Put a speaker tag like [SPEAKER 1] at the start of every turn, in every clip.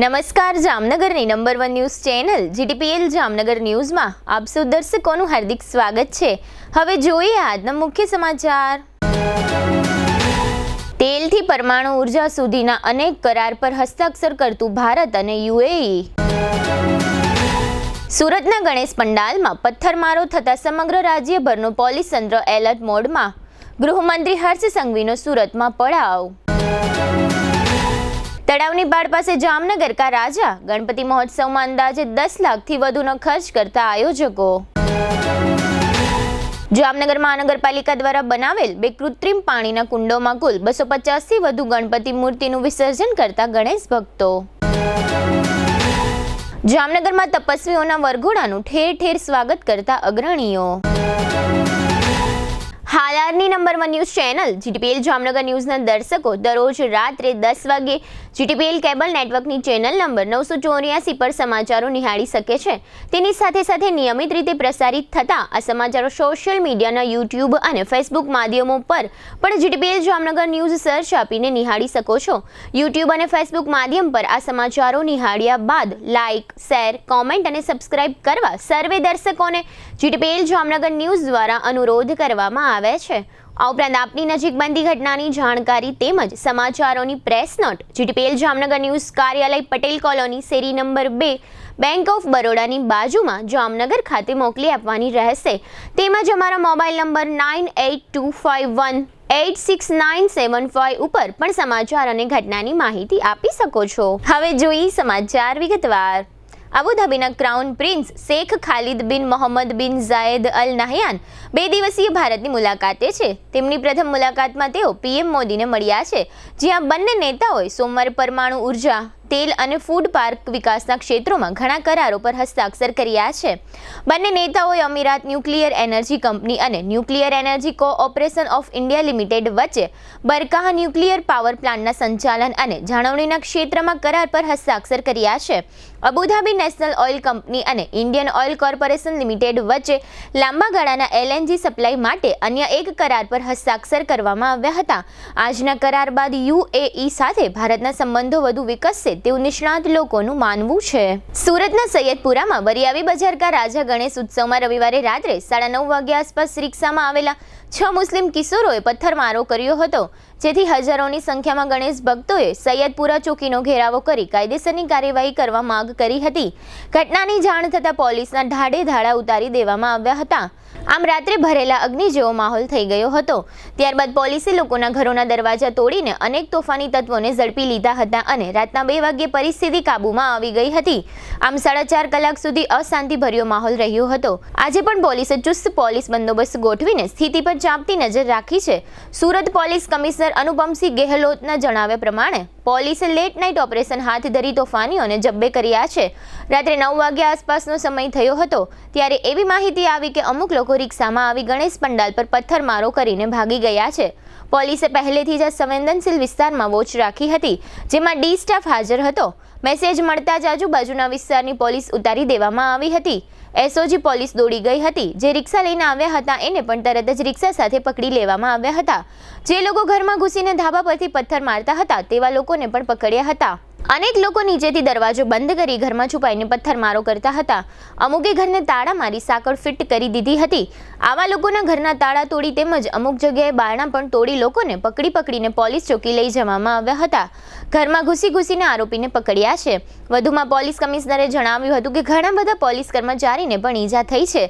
[SPEAKER 1] નમસ્કાર જામનગરની number 1 news channel GTPL Jamnagar ન્યૂઝમાં આપ સૌ દર્શકોનું હાર્દિક સ્વાગત છે। હવે જોઈએ આજના મુખ્ય સમાચાર। તેલથી પરમાણુ ઉર્જા સુધીના અનેક કરાર પર હસ્તાક્ષર કરતું ભારત અને યુએઈ। સુરતના ગણેશ પંડાલમાં પથ્થરમારો થતા સમગ્ર રાજ્યભરનો પોલીસ તંત્ર એલર્ટ મોડમાં। ગૃહમંત્રી હર્ષ સંઘવીનો સુરતમાં પડાવ। તળાવની પાળ પાસે જામનગર કા રાજા ગણપતિ મહોત્સવમાં અંદાજે 10 લાખથી વધુનો ખર્ચ કરતા આયોજકો। જામનગર મહાનગરપાલિકા દ્વારા બનાવેલ 2 કૃત્રિમ પાણીના કુંડોમાં કુલ 250થી વધુ ગણપતિ મૂર્તિનું વિસર્જન કરતા ગણેશ ભક્તો। જામનગરમાં તપસ્વીઓના વરઘોડાનું ઠેર ઠેર સ્વાગત કરતા અગ્રણીઓ। હાલારની number 1 news channel GTPL Jamnagar ન્યૂઝના દર્શકો દરરોજ રાત્રે 10 વાગે જીટીપીએલ કેબલ નેટવર્કની ચેનલ નંબર 984 પર સમાચારો નિહાળી શકે છે। તેની સાથે નિયમિત રીતે પ્રસારિત થતા આ સમાચારો સોશિયલ મીડિયાના યુટ્યુબ અને ફેસબુક માધ્યમો પર પણ જીટીપીએલ જામનગર ન્યૂઝ સર્ચ આપીને નિહાળી શકો છો। યુટ્યુબ અને ફેસબુક માધ્યમ પર આ સમાચારો નિહાળ્યા બાદ લાઇક, શેર, કોમેન્ટ અને સબસ્ક્રાઇબ કરવા સર્વે દર્શકોને જીટીપીએલ જામનગર ન્યૂઝ દ્વારા અનુરોધ કરવામાં આવે છે। આ ઉપરાંત આપની નજીક બનતી ઘટનાની જાણકારી તેમજ સમાચારોની press note GTPL Jamnagar news કાર્યાલય પટેલ કોલોની શેરી નંબર 2 બેંક ઓફ બરોડાની બાજુમાં જામનગર ખાતે મોકલી આપવાની રહેશે। તેમજ અમારા મોબાઈલ નંબર 9825186975 ઉપર પણ સમાચાર અને ઘટનાની માહિતી આપી શકો છો। હવે જોઈએ સમાચાર વિગતવાર। અબુધાબીના ક્રાઉન પ્રિન્સ શેખ ખાલિદ બિન મોહમ્મદ બિન ઝાયદ અલ નહયાન 2 દિવસીય ભારતની મુલાકાતે છે। તેમની પ્રથમ મુલાકાતમાં તેઓ પીએમ મોદીને મળ્યા છે, જ્યાં બંને નેતાઓએ સોમવારે પરમાણુ ઉર્જા, તેલ અને ફૂડ પાર્ક વિકાસના ક્ષેત્રોમાં ઘણા કરારો પર હસ્તાક્ષર કર્યા છે। બંને નેતાઓએ અમીરાત ન્યુક્લિયર એનર્જી કંપની અને nuclear energy cooperation of India limited વચ્ચે બરકાહ ન્યુક્લિયર પાવર પ્લાન્ટના સંચાલન અને જાળવણીના ક્ષેત્રમાં કરાર પર હસ્તાક્ષર કર્યા છે। અબુધાબી નેશનલ ઓઇલ કંપની અને ઇન્ડિયન ઓઇલ કોર્પોરેશન લિમિટેડ વચ્ચે લાંબા ગાળાના એલએનજી સપ્લાય માટે અન્ય એક કરાર પર હસ્તાક્ષર કરવામાં આવ્યા હતા। આજના કરાર બાદ યુએઈ સાથે ભારતના સંબંધો વધુ વિકસશે તેવું નિષ્ણાત લોકોનું માનવું છે। સુરતના સૈયદપુરામાં વરિયાવી બજાર કા રાજા ગણેશ ઉત્સવમાં રવિવારે રાત્રે 9:30 વાગ્યા આસપાસ રિક્ષામાં આવેલા 6 મુસ્લિમ કિશોરોએ પથ્થરમારો કર્યો હતો, જેથી હજારોની સંખ્યામાં ગણેશ ભક્તોએ સૈયદપુરા ચોકીનો ઘેરાવો કરી કાયદેસરની કાર્યવાહી કરવા માંગ કરી હતી। ઘટનાની જાણ થતાં પોલીસના ઢાળે ધાડા ઉતારી દેવામાં આવ્યા હતા। આમ રાત્રે ભરેલા અગ્નિ જેવો માહોલ થઈ ગયો હતો। ત્યારબાદ પોલીસે લોકોના ઘરોના દરવાજા તોડીને અનેક તોફાની તત્વોને ઝડપી લીધા હતા અને રાતના 2 વાગ્યે પરિસ્થિતિ કાબૂમાં આવી ગઈ હતી। આમ 4.5 કલાક સુધી અશાંતિભર્યો માહોલ રહ્યો હતો। આજે પણ પોલીસે ચુસ્ત પોલીસ બંદોબસ્ત ગોઠવીને સ્થિતિ પર ચાંપતી નજર રાખી છે। સુરત પોલીસ કમિશનર અનુપમસિંહ ગેહલોતના જણાવ્યા પ્રમાણે પોલીસે લેટ નાઇટ ઓપરેશન હાથ ધરી તોફાનીઓને જબ્બે કર્યા છે। રાત્રે 9 વાગ્યા આસપાસનો સમય થયો હતો ત્યારે એવી માહિતી આવી કે અમુક લોકો રિક્ષામાં આવી ગણેશ પંડાલ પર પથ્થરમારો કરીને ભાગી ગયા છે। પોલીસે પહેલેથી જ સંવેદનશીલ વિસ્તારમાં વોચ રાખી હતી, જેમાં ડી સ્ટાફ હાજર હતો। મેસેજ મળતા જ આજુબાજુના વિસ્તારની પોલીસ ઉતારી દેવામાં આવી હતી। એસઓજી પોલીસ દોડી ગઈ હતી। જે રિક્ષા લઈને આવ્યા હતા એને પણ તરત જ રિક્ષા સાથે પકડી લેવામાં આવ્યા હતા। જે લોકો ઘરમાં ઘૂસીને ધાબા પરથી પથ્થર મારતા હતા તેવા લોકોને પણ પકડ્યા હતા। અનેક લોકો નીચેથી દરવાજો બંધ કરી ઘરમાં છુપાઈને પથ્થરમારો કરતા હતા। અમુકે ઘરને તાળા મારી સાંકળ ફિટ કરી દીધી હતી। આવા લોકોના ઘરના તાળા તોડી તેમજ અમુક જગ્યાએ બારણા પણ તોડી લોકોને પકડીને પોલીસ ચોકી લઈ જવામાં આવ્યા હતા। ઘરમાં ઘૂસીને આરોપીને પકડ્યા છે। વધુમાં પોલીસ કમિશનરે જણાવ્યું હતું કે ઘણા બધા પોલીસ કર્મચારીને પણ ઈજા થઈ છે।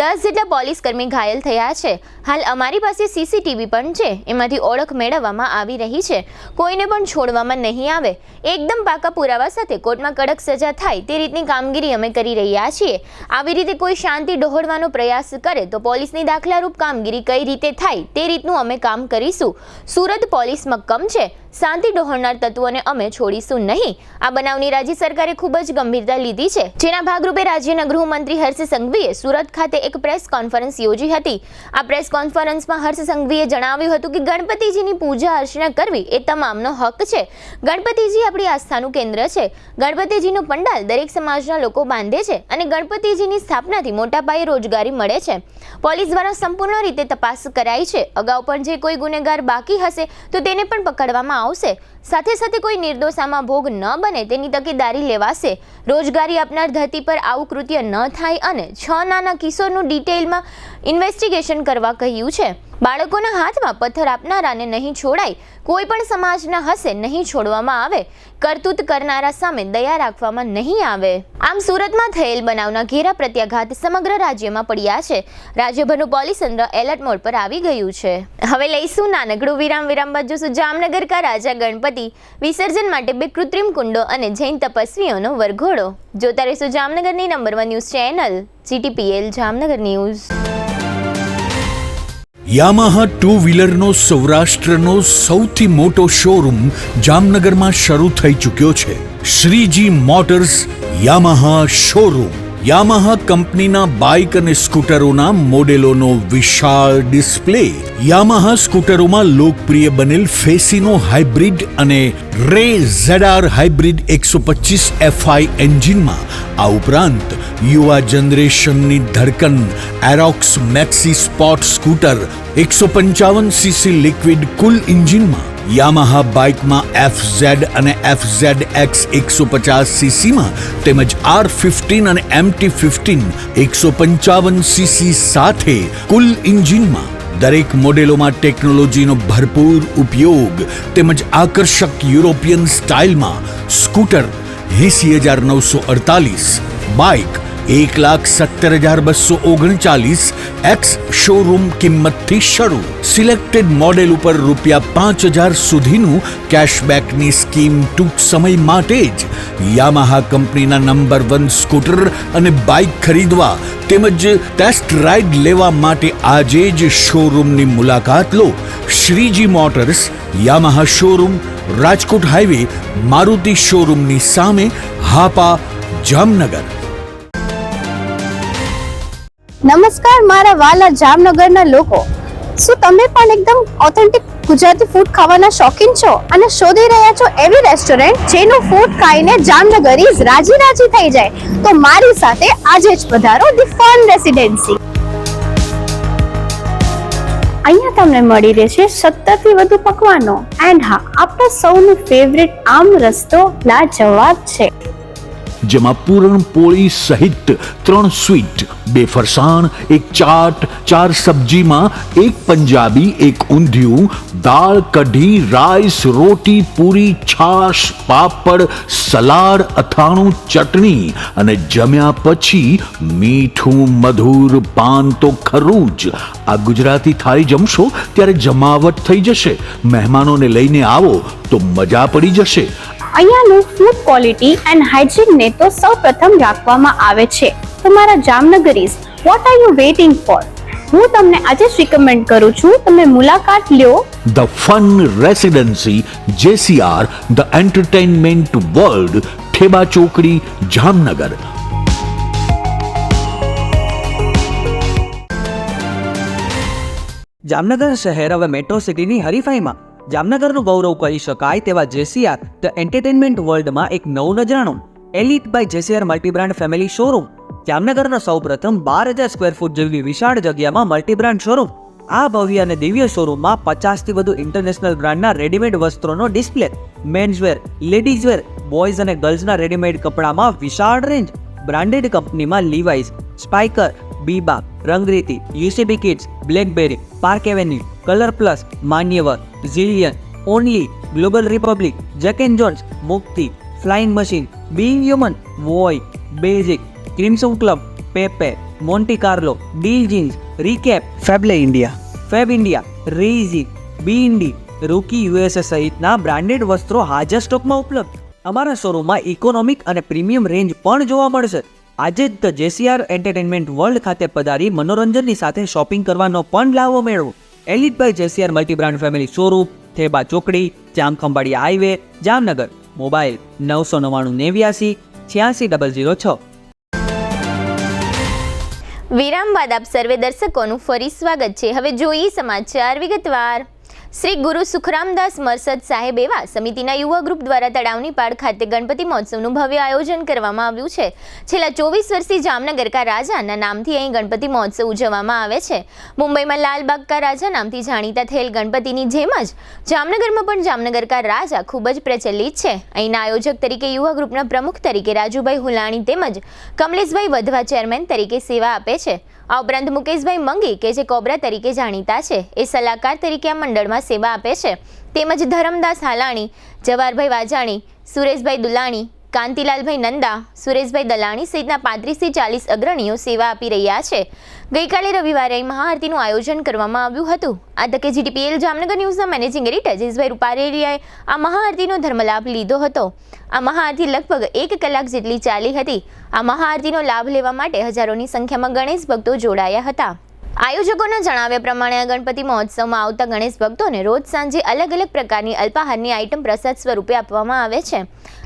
[SPEAKER 1] 10 જેટલા પોલીસ કર્મી ઘાયલ થયા છે। હાલ અમારી પાસે સીસીટીવી પણ છે, એમાંથી ઓળખ મેળવવામાં આવી રહી છે। કોઈને પણ છોડવામાં નહીં આવે। એકદમ પાકા પુરાવા સાથે કોર્ટમાં કડક સજા થાય તે રીતની કામગીરી અમે કરી રહ્યા છીએ। આવી રીતે કોઈ શાંતિ ડહોળવાનો પ્રયાસ કરે તો પોલીસની દાખલારૂપ કામગીરી કઈ રીતે થાય તે રીતનું અમે કામ કરીશું। સુરત પોલીસ મક્કમ છે। શાંતિ ડહોળનાર તત્વોને અમે છોડીશું નહીં। આ બનાવની રાજ્ય સરકારે ખૂબ જ ગંભીરતા લીધી છે, જેના ભાગરૂપે રાજ્યના ગૃહમંત્રી હર્ષ સંઘવીએ સુરત ખાતે એક પ્રેસ કોન્ફરન્સ યોજી હતી। આ પ્રેસ કોન્ફરન્સમાં હર્ષ સંઘવીએ જણાવ્યું હતું કે ગણપતિજીની પૂજા અર્ચના કરવી એ તમામનો હક છે। ગણપતિજી આપણી આસ્થાનું કેન્દ્ર છે। ગણપતિજીનું પંડાલ દરેક સમાજના લોકો બાંધે છે અને ગણપતિજીની સ્થાપનાથી મોટા પાયે રોજગારી મળે છે। પોલીસ દ્વારા સંપૂર્ણ રીતે તપાસ કરાઈ છે। અગાઉ પણ જે કોઈ ગુનેગાર બાકી હશે તો તેને પણ પકડવામાં આવશે. સાથે સાથે કોઈ નિર્દોષામાં ભોગ ન બને તેની તકેદારી લેવાશે. રોજગારી આપનાર ધરતી પર આવું કૃત્ય ન થાય અને 6 નાના કિશોરનું ડિટેલમાં ઇન્વેસ્ટિગેશન કરવા કહ્યું છે. બાળકોના હાથમાં પથ્થર આપનારાને નહીં છોડાય. કોઈ પણ સમાજના હશે નહીં છોડવામાં આવે. કરતૂત કરનારા સામે દયા રાખવામાં નહીં આવે. આમ સુરતમાં થયેલ બનાવના ઘેરા પ્રત્યાઘાત સમગ્ર રાજ્યમાં પડ્યા છે. રાજ્યભરનું પોલીસ તંત્ર એલર્ટ મોડ પર આવી ગયું છે. હવે લઈશું નાનકડું વિરામ બાદ જોશું જામનગર કા રાજા ગણપતિ વિસર્જન માટે 2 કૃત્રિમ કુંડો અને જૈન તપસ્વીઓનો વરઘોડો. જોતા રહીશું જામનગરની number 1 news channel GTPL Jamnagar news.
[SPEAKER 2] Yamaha two વ્હીલરનો સૌરાષ્ટ્રનો સૌથી મોટો શોરૂમ જામનગરમાં શરૂ થઈ ચૂક્યો છે. Shreeji motors Yamaha showroom. Yamaha કંપનીના બાઇક અને સ્કૂટરોના મોડેલોનો વિશાળ ડિસ્પ્લે. યામાહા સ્કૂટરોમાં લોકપ્રિય બનેલ ફેસિનો હાઇબ્રિડ અને રે ZR હાઇબ્રિડ 125 FI એન્જિનમાં, આ ઉપરાંત યુવા જનરેશનની ધડકન Aerox maxi sport scooter 155cc liquid cool એન્જિનમાં, યામાહા બાઇકમાં FZ અને FZX 150cc માં તેમજ R15 અને MT15 155cc સાથે કુલ એન્જિનમાં દરેક મોડેલોમાં ટેકનોલોજીનો ભરપૂર ઉપયોગ તેમજ આકર્ષક યુરોપિયન સ્ટાઇલમાં સ્કૂટર 80,948, બાઇક 1,70,239 એક્સ શોરૂમ કિંમતથી શરૂ. સિલેક્ટેડ મોડેલ ઉપર ₹5,000 સુધીનું કેશબેકની સ્કીમ ટૂંક સમય માટે જ. યામાહા કંપનીના નંબર 1 સ્કૂટર અને બાઇક ખરીદવા તેમજ ટેસ્ટ રાઇડ લેવા માટે આજે જ શોરૂમની મુલાકાત લો. Shreeji motors, Yamaha showroom, Rajkot highway, Maruti શોરૂમની સામે, હાપા, જામનગર.
[SPEAKER 3] નમસ્કાર મારા વાલા જામનગરના લોકો, શું તમે પણ એકદમ ઓથેન્ટિક ગુજરાતી ફૂડ ખાવાના શોખીન છો અને શોધી રહ્યા છો એવી રેસ્ટોરન્ટ જેનું ફૂડ ખાઈને જામનગરીઝ રાજી થઈ જાય? તો મારી સાથે આજે જ પધારો ધી ફન રેસિડેન્સી. અહીંયા તમને મળી રહેશે 70 થી વધુ પકવાનો એન્ડ હા, આપણા સૌનું ફેવરિટ આમ રસ્તો લાજવાબ છે,
[SPEAKER 2] જેમાં પૂરણપોળી સહિત 3 સ્વીટ, 2 ફરસાણ, 1 ચાટ, 4 સબ્જીમાં 1 પંજાબી, 1 ઊંધિયું, દાળ, કઢી, રાઈસ, રોટી, પૂરી, છાશ, પાપડ, સલાડ, અથાણું, ચટણી અને જમ્યા પછી મીઠું મધુર પાન તો ખરું જ. આ ગુજરાતી થાળી જમશો ત્યારે જમાવટ થઈ જશે. મહેમાનોને લઈને આવો તો મજા પડી જશે.
[SPEAKER 3] અહીંયાનું ફૂડ ક્વોલિટી એન્ડ હાઇજીન ને તો સૌપ્રથમ રાખવામાં આવે છે. તમારા જામનગરીઝ, what are you waiting for? હું તમને આજે જ રિકમેન્ડ કરું છું, તમે મુલાકાત લ્યો
[SPEAKER 2] the fun residency, JCR, the entertainment world, Theba ચોકડી, જામનગર.
[SPEAKER 4] જામનગર શહેર હવે મેટ્રો સિટીની હરીફાઈમાં જામનગરનું ગૌરવ કરી શકાય તેવા JCR ધ એન્ટરટેનમેન્ટ વર્લ્ડમાં એક નવું નજરાણું Elite by JCR multibrand family showroom. જામનગરનો સૌપ્રથમ 12,000 સ્ક્વેર ફૂટ જેવી વિશાળ જગ્યામાં મલ્ટીબ્રાન્ડ શોરૂમ. આ ભવ્ય અને દિવ્ય શોરૂમમાં 50 થી વધુ ઇન્ટરનેશનલ બ્રાન્ડના રેડીમેડ વસ્ત્રોનો ડિસ્પ્લે, મેન્સવેર, લેડીઝવેર, બોયઝ અને ગર્લ્સના રેડીમેડ કપડામાં વિશાળ રેન્જ, બ્રાન્ડેડ કંપનીમાં Levi's, Spykar, Biba, Rangriti, UCB kids, Blackberry, Park Avenue, Colour Plus, Manyavar, Zillion, Only, Global Republic, Jack and Jones, Mukti, Flying Machine, Being Human, Voi, Basic, Crimson Club, Pepe, Monte Carlo, Deal Jeans, Recap, Fab India, રેઝી, બીઇન્ડી, Rookie USA સહિતના branded વસ્ત્રો હાજર સ્ટોકમાં ઉપલબ્ધ. અમારા શોરૂમમાં economic અને પ્રીમિયમ રેન્જ પણ જોવા મળશે. આજે જ ધ JCR એન્ટરટેનમેન્ટ વર્લ્ડ ખાતે પધારી મનોરંજનની સાથે શોપિંગ કરવાનો પણ લાવો મેળવો. Elite by JCR multibrand family showroom, Theba ચોકડી, જામખંભાળિયા હાઈવે, જામનગર. મોબાઈલ 999 86
[SPEAKER 1] વિરામ બાદ આપ સર્વે દર્શકોનું ફરી સ્વાગત છે. હવે જોઈએ સમાચાર વિગતવાર. શ્રી ગુરુ સુખરામદાસ મરસદ સાહેબ એવા સમિતિના યુવા ગ્રુપ દ્વારા તળાવની પાડ ખાતે ગણપતિ મહોત્સવનું ભવ્ય આયોજન કરવામાં આવ્યું છે. છેલ્લા 24 વર્ષથી જામનગર કા રાજાના નામથી અહીં ગણપતિ મહોત્સવ ઉજવવામાં આવે છે. મુંબઈમાં લાલબાગ કા રાજા નામથી જાણીતા થયેલ ગણપતિની જેમ જ જામનગરમાં પણ જામનગર કા રાજા ખૂબ જ પ્રચલિત છે. અહીંના આયોજક તરીકે યુવા ગ્રુપના પ્રમુખ તરીકે રાજુભાઈ હુલાણી તેમજ કમલેશભાઈ વધવા ચેરમેન તરીકે સેવા આપે છે. આ ઉપરાંત મુકેશભાઈ મંગી કે જે કોબરા તરીકે જાણીતા છે એ સલાહકાર તરીકે આ મંડળમાં સેવા આપે છે. તેમજ ધરમદાસ હાલાણી, જવાહરભાઈ વાજાણી, સુરેશભાઈ દુલાણી, કાંતિલાલભાઈ નંદા, સુરેશભાઈ દલાણી સહિતના 35 થી 40 અગ્રણીઓ સેવા આપી રહ્યા છે. ગઈકાલે રવિવારે મહાઆરતીનું આયોજન કરવામાં આવ્યું હતું. આ તકે જીટીપીએલ જામનગર ન્યૂઝના મેનેજિંગ એડિટર જયેશભાઈ રૂપારેલિયાએ આ મહાઆરતીનો ધર્મલાભ લીધો હતો. આ મહાઆરતી લગભગ 1 કલાક જેટલી ચાલી હતી. આ મહાઆરતીનો લાભ લેવા માટે હજારોની સંખ્યામાં ગણેશ ભક્તો જોડાયા હતા. આયોજકોના જણાવ્યા પ્રમાણે આ ગણપતિ મહોત્સવમાં આવતા ગણેશ ભક્તોને રોજ સાંજે અલગ અલગ પ્રકારની અલ્પાહારની આઇટમ પ્રસાદ સ્વરૂપે આપવામાં આવે છે.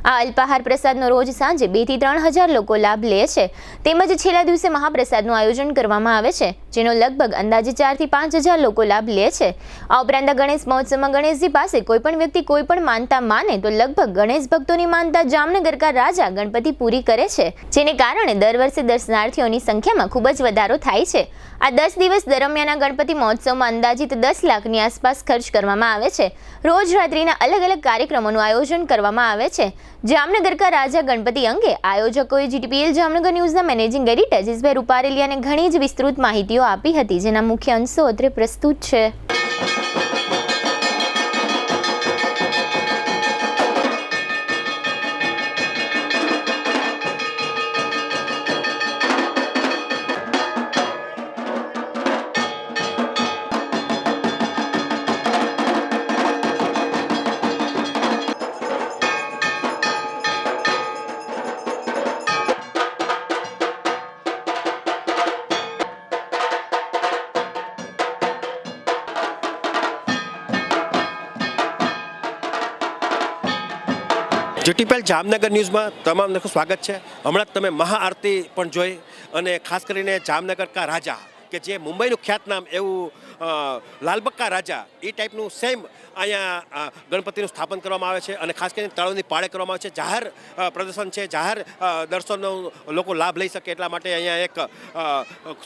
[SPEAKER 1] આ અલ્પાહાર પ્રસાદનો રોજ સાંજે 2 થી 3 હજાર લોકો લાભ લે છે. તેમજ છેલ્લા દિવસે મહાપ્રસાદનું આયોજન કરવામાં આવે છે, જેનો લગભગ અંદાજે 4 થી 5 હજાર લોકો લાભ લે છે. આ ઉપરાંત ગણેશ મહોત્સવમાં ગણેશજી પાસે કોઈપણ વ્યક્તિ કોઈપણ માનતા માને તો લગભગ ગણેશ ભક્તોની માનતા જામનગર કા રાજા ગણપતિ પૂરી કરે છે, જેને કારણે દર વર્ષે દર્શનાર્થીઓની સંખ્યામાં ખૂબ જ વધારો થાય છે. આ 10 દિવસ દરમિયાન આ ગણપતિ મહોત્સવમાં અંદાજિત 10 લાખની આસપાસ ખર્ચ કરવામાં આવે છે. રોજ રાત્રિના અલગ અલગ કાર્યક્રમોનું આયોજન કરવામાં આવે છે. જામનગર કા રાજા ગણપતિ અંગે આયોજકોએ જીટીપીએલ જામનગર ન્યૂઝના મેનેજિંગ એડિટર જયેશભાઈ રૂપારેલિયાને ઘણી જ વિસ્તૃત માહિતીઓ આપી હતી, જેના મુખ્ય અંશો અત્રે પ્રસ્તુત છે.
[SPEAKER 5] જીટીપીએલ જામનગર ન્યૂઝમાં તમામ લોકો સ્વાગત છે. હમણાં જ તમે મહાઆરતી પણ જોઈ અને ખાસ કરીને જામનગર કા રાજા કે જે મુંબઈનું ખ્યાતનામ એવું લાલબાગ કા રાજા એ ટાઈપનું સેમ અહીંયા ગણપતિનું સ્થાપન કરવામાં આવે છે અને ખાસ કરીને તળાવની પાળે કરવામાં આવે છે. જાહેર પ્રદર્શન છે, જાહેર દર્શનનો લોકો લાભ લઈ શકે એટલા માટે અહીંયા એક